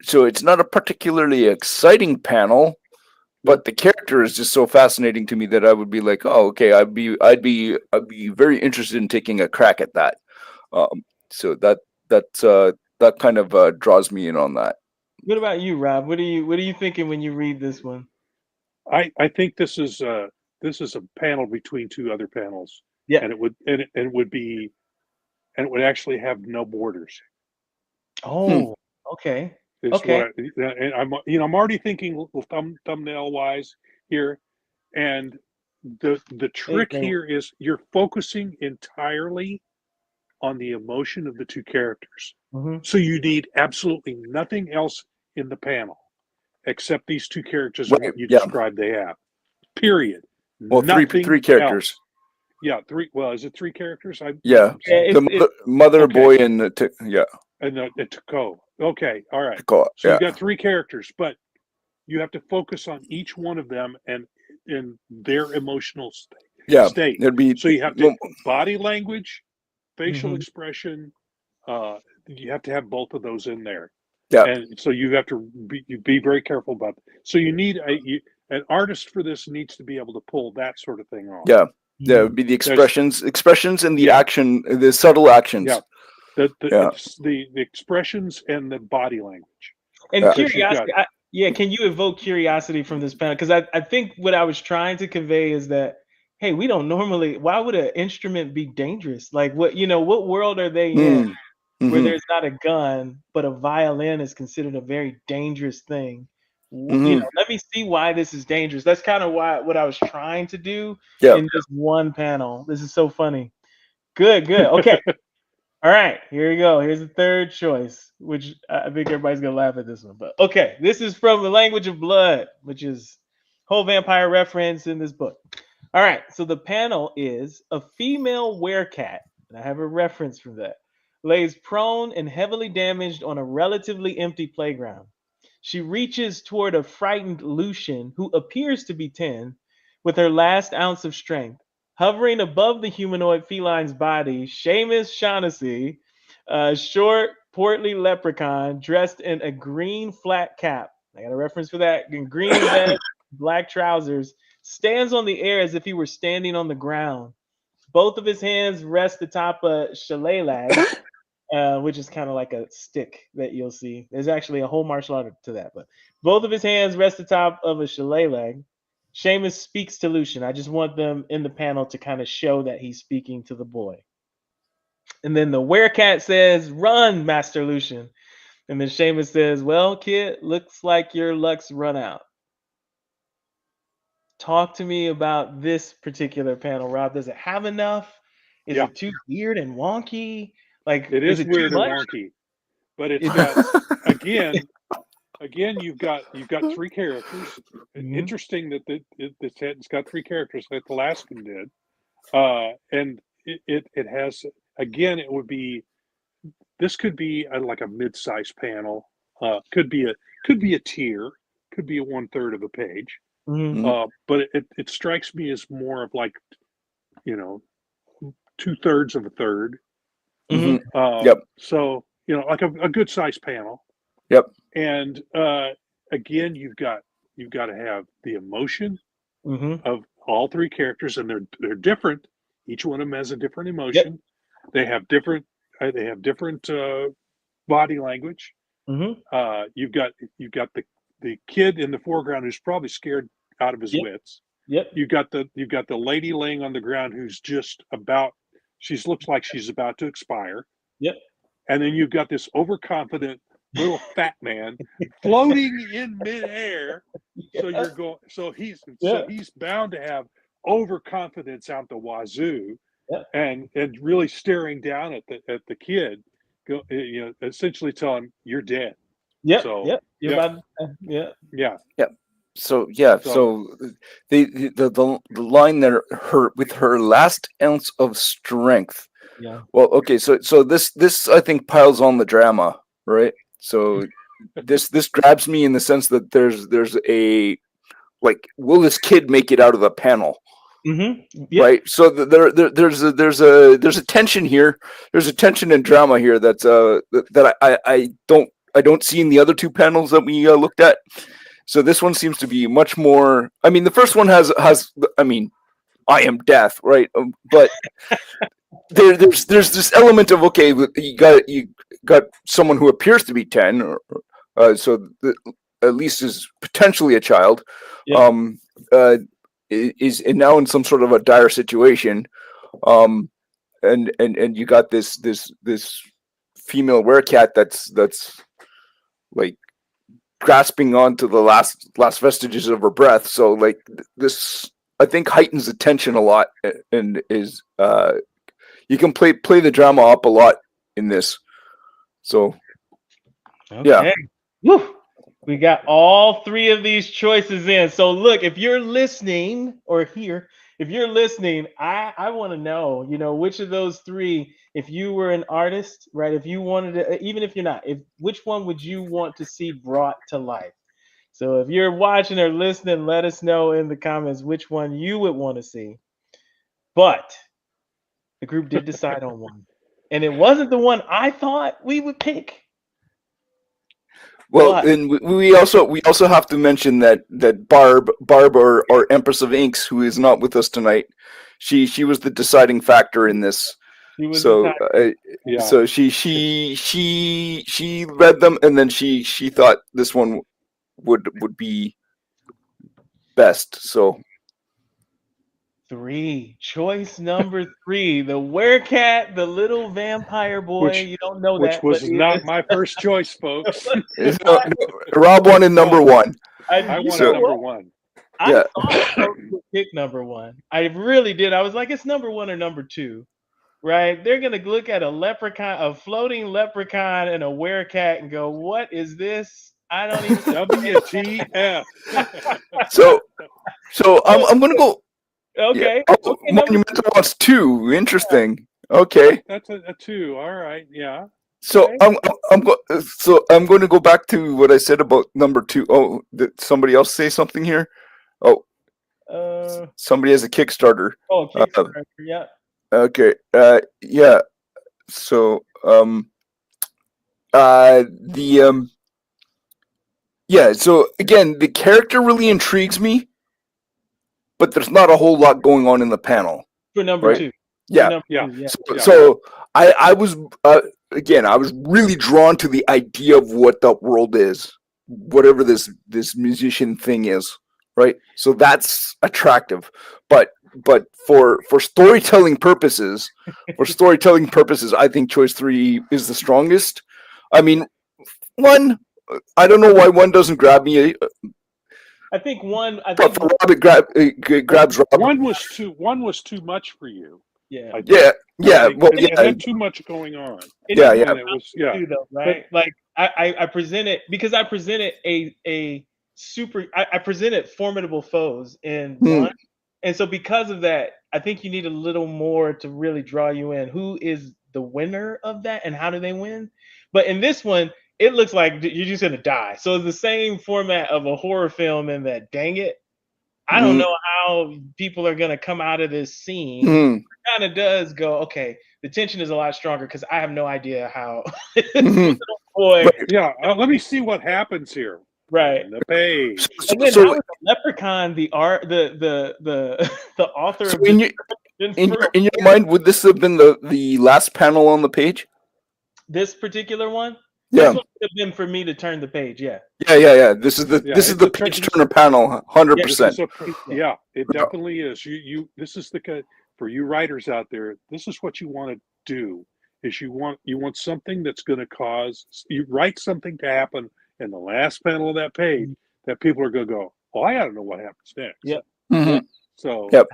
So it's not a particularly exciting panel, but the character is just so fascinating to me that I would be like, oh, okay, I'd be very interested in taking a crack at that. So that kind of draws me in on that. What about you, Rob? What are you thinking when you read this one? I think this is a panel between two other panels. Yeah, and it would actually have no borders. Oh, okay. Is Okay. and I'm already thinking thumbnail wise here, and the trick here is you're focusing entirely on the emotion of the two characters. Mm-hmm. So you need absolutely nothing else in the panel except these two characters Right, and what you yeah. described they have. Period. Well, Nothing three characters. else. Yeah, three. Well, is it three characters? Yeah, Yeah, the mother, okay. boy, and the And the Tekoa. Okay, all right. Tekoa, So yeah. you got three characters, but you have to focus on each one of them and in their emotional state. It'd be So you have to body language, facial Mhm. expression. You have to have both of those in there. Yeah. And so you have to be very careful about that. So you need an artist for this needs to be able to pull that sort of thing off. Yeah, it would be the expressions and the action, the subtle actions. Yeah. The expressions and the body language. And Yeah. curiosity, can you evoke curiosity from this panel? Because I think what I was trying to convey is that, hey, we don't normally. Why would an instrument be dangerous? Like what world are they in? where Mhm. there's not a gun, but a violin is considered a very dangerous thing. Mhm. Let me see why this is dangerous. That's kind of what I was trying to do Yeah. in this one panel. This is so funny. Good. Okay. All right, here we go. Here's the third choice, which I think everybody's gonna laugh at this one. But okay, this is from The Language of Blood, which is whole vampire reference in this book. All right, so the panel is a female werecat, and I have a reference from that, lays prone and heavily damaged on a relatively empty playground. She reaches toward a frightened Lucian, who appears to be 10, with her last ounce of strength. Hovering above the humanoid feline's body, Seamus Shaughnessy, a short, portly leprechaun dressed in a green flat cap. I got a reference for that. In green vest, black trousers, stands on the air as if he were standing on the ground. Both of his hands rest atop a shillelagh, which is kind of like a stick that you'll see. There's actually a whole martial art to that, but both of his hands rest atop of a shillelagh. Seamus speaks to Lucian. I just want them in the panel to kind of show that he's speaking to the boy. And then the werecat says, "Run, Master Lucian." And then Seamus says, "Well, kid, looks like your luck's run out." Talk to me about this particular panel, Rob. Does it have enough? Is Yeah, it too weird and wonky? Like, it is is it too weird and much? wonky, but it's Is got it? again you've got three characters. Mhm. Interesting that it's got three characters like the last one did, and it has again. It would be this could be like a mid-sized panel. Could be a tier. Could be a 1/3 of a page. Mhm. Mhm. But it strikes me as more of like, you know, 2/3 of a third. Mhm. Mhm. Yep. So like a good sized panel. Yep. And again, you've got to have the emotion Mhm. of all three characters, and they're different. Each one of them has a different Yep. emotion. They have different body language. Mhm. You've got the kid in the foreground who's probably scared out of his Yep. wits. Yep. You've got the lady laying on the ground who's just about she looks like she's about to expire. Yep. And then you've got this overconfident little fat man floating in midair. So Yeah. you're going so Yeah. he's bound to have overconfidence out the wazoo Yeah. and really staring down at the kid, essentially telling him you're dead. Yep. So Yep. You're yeah, about. Yeah. yeah. Yep. So yeah. So So the line there, her with her last ounce of strength. Yeah. Well, okay. So this I think piles on the drama, right? So this grabs me in the sense that there's a like, will this kid make it out of the panel? Mm-hmm. Yep. Right. So there's a tension here. There's a tension and drama here that's that I don't see in the other two panels that we looked at. So this one seems to be much more. I mean, the first one has. I mean, I am death, right? But there's this element of, okay, you got someone who appears to be 10, so at least is potentially a child. Yep. Is now in some sort of a dire situation, and you got this female werecat that's like grasping onto the last vestiges of her breath. So like this, I think, heightens the tension a lot, and is you can play the drama up a lot in this. So Okay. yeah. Woo. We got all three of these choices in. So look, if you're listening or here, if you're listening, I want to know, which of those three, if you were an artist, right? If you wanted to, even if you're not, which one would you want to see brought to life? So if you're watching or listening, let us know in the comments which one you would want to see. But the group did decide on one. And it wasn't the one I thought we would pick. Well, But and we also have to mention that Barb or Empress of Inks, who is not with us tonight, she was the deciding factor in this. she was So yeah. so she read them, and then she thought this one would be best. So 3. Choice number 3. The werecat, the little vampire boy. You don't know which that, was but not my first choice, folks. Rob wanted number 1. I you wanted know number what? 1. I Yeah. thought folks would pick number 1. I really did. I was like, it's number 1 or number 2, right? They're gonna look at a leprechaun, a floating leprechaun, and a werecat, and go, "What is this? I don't even." WTF. So I'm gonna go. Okay. Yeah. Oh, Okay. Number Monumental wants 2. Interesting. Okay. That's a 2. All right. Yeah. So Okay. I'm going to go back to what I said about number 2. Oh, did somebody else say something here? Oh, somebody has a Kickstarter. Kickstarter. Yeah. Okay. Yeah. So yeah. So again, the character really intrigues me, but there's not a whole lot going on in the panel. For number Right? 2. Yeah. Number Yeah. 2, yeah. So I was again, I was really drawn to the idea of what that world is, whatever this musician thing is, right? So that's attractive, but for storytelling purposes, I think choice 3 is the strongest. I mean, 1, I don't know why 1 doesn't grab me. I think 1. I But think for Rob, it grabs Rob. 1 was too much for you. yeah. I think. Yeah. Well, It had too much going on. Yeah. And it was, yeah. Too, though, right? Like I presented, because I presented I presented formidable foes in 1, and so because of that, I think you need a little more to really draw you in. Who is the winner of that, and how do they win? But in this one, it looks like you're just gonna die. So it's the same format of a horror film, in that, dang it, I don't know how people are gonna come out of this scene. It kind of does go, okay, the tension is a lot stronger, because I have no idea how this little boy. Yeah. Let me see what happens here. Right. On the page. And then how is the leprechaun the author So of in your mind, would this have been the last panel on the page? this particular one? Yeah. This one would have been for me to turn the page, yeah. Yeah. This is the it's the a page turn- turner panel, 100%. Yeah, it definitely is. You this is for you writers out there, this is what you want to do. Is you want something that's going to you write something to happen in the last panel of that page that people are going to go, "Oh, I got to know what happens next." Yep. So Yep.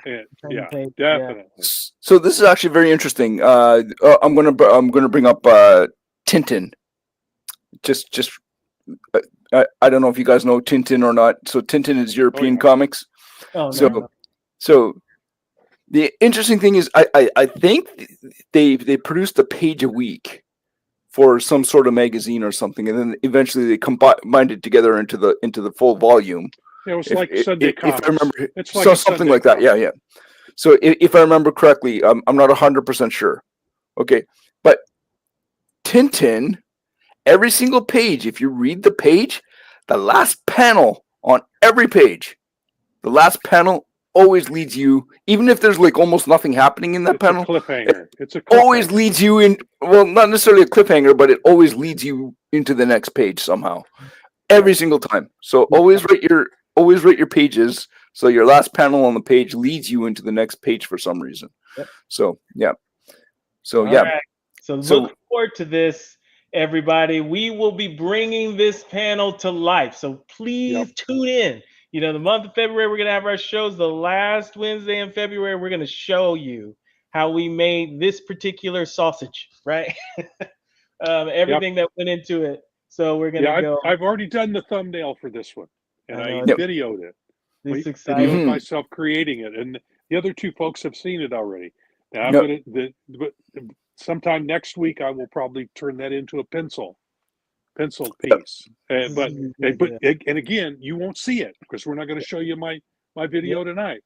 yeah, page, definitely. So this is actually very interesting. I'm gonna bring up Tintin. Just I don't know if you guys know Tintin or not. So Tintin is European comics. Oh, no. So the interesting thing is, I think they produced a page a week for some sort of magazine or something, and then eventually they combined it together into the full volume. It was like Sunday Comics. If I remember, it's like something like that. Yeah. So if I remember correctly, I'm not 100% sure. Okay, but Tintin, every single page, if you read the page, the last panel on every page, the last panel always leads you, even if there's like almost nothing happening in that panel. A cliffhanger. It's a cliffhanger. Always leads you in. Well, not necessarily a cliffhanger, but it always leads you into the next page somehow, every single time. So always write your pages, so your last panel on the page leads you into the next page for some reason. Yep. So yeah. All right. So look forward to this, everybody. We will be bringing this panel to life. So please tune in. You know, the month of February, we're going to have our shows. The last Wednesday in February, we're going to show you how we made this particular sausage, right? Everything that went into it. So we're going to go. I've already done the thumbnail for this one, and I videoed it. It's exciting. Videoed myself creating it, and the other 2 folks have seen it already. Now but sometime next week, I will probably turn that into a pencil piece. But again, you won't see it because we're not going to show you my video tonight.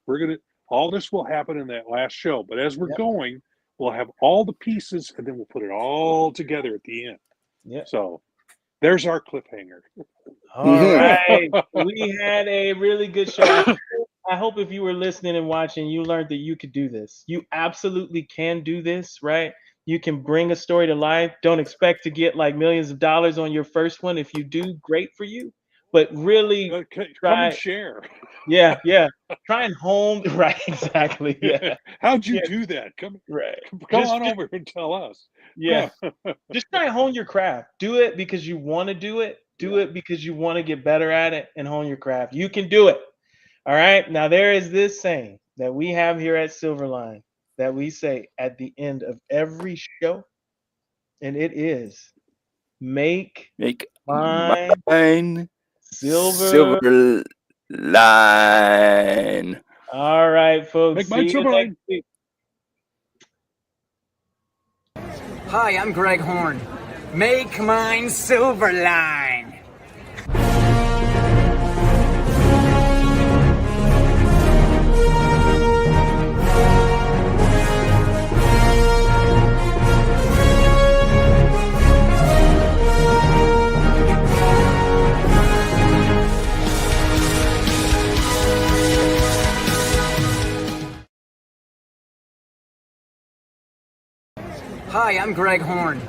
All this will happen in that last show. But as we're going, we'll have all the pieces, and then we'll put it all together at the end. Yeah. So there's our cliffhanger. All right. We had a really good show. I hope if you were listening and watching, you learned that you could do this. You absolutely can do this, right? You can bring a story to life. Don't expect to get like millions of dollars on your first one. If you do, great for you. but really Okay, come try. and share. Yeah, yeah. Try and hone. Right, exactly. Yeah, How'd you yeah. do that? Come Right. come Just, on just over and tell us. yeah. Just try and hone your craft. Do it because you want to do it. Do it because you want to get better at it and hone your craft. You can do it. All right. Now there is this saying that we have here at Silverline that we say at the end of every show, and it is make mine Mine silver. silver line. All right, folks. Make mine See you Silverline. next week. Hi, I'm Greg Horn. Make mine Silverline. Hi, I'm Greg Horn.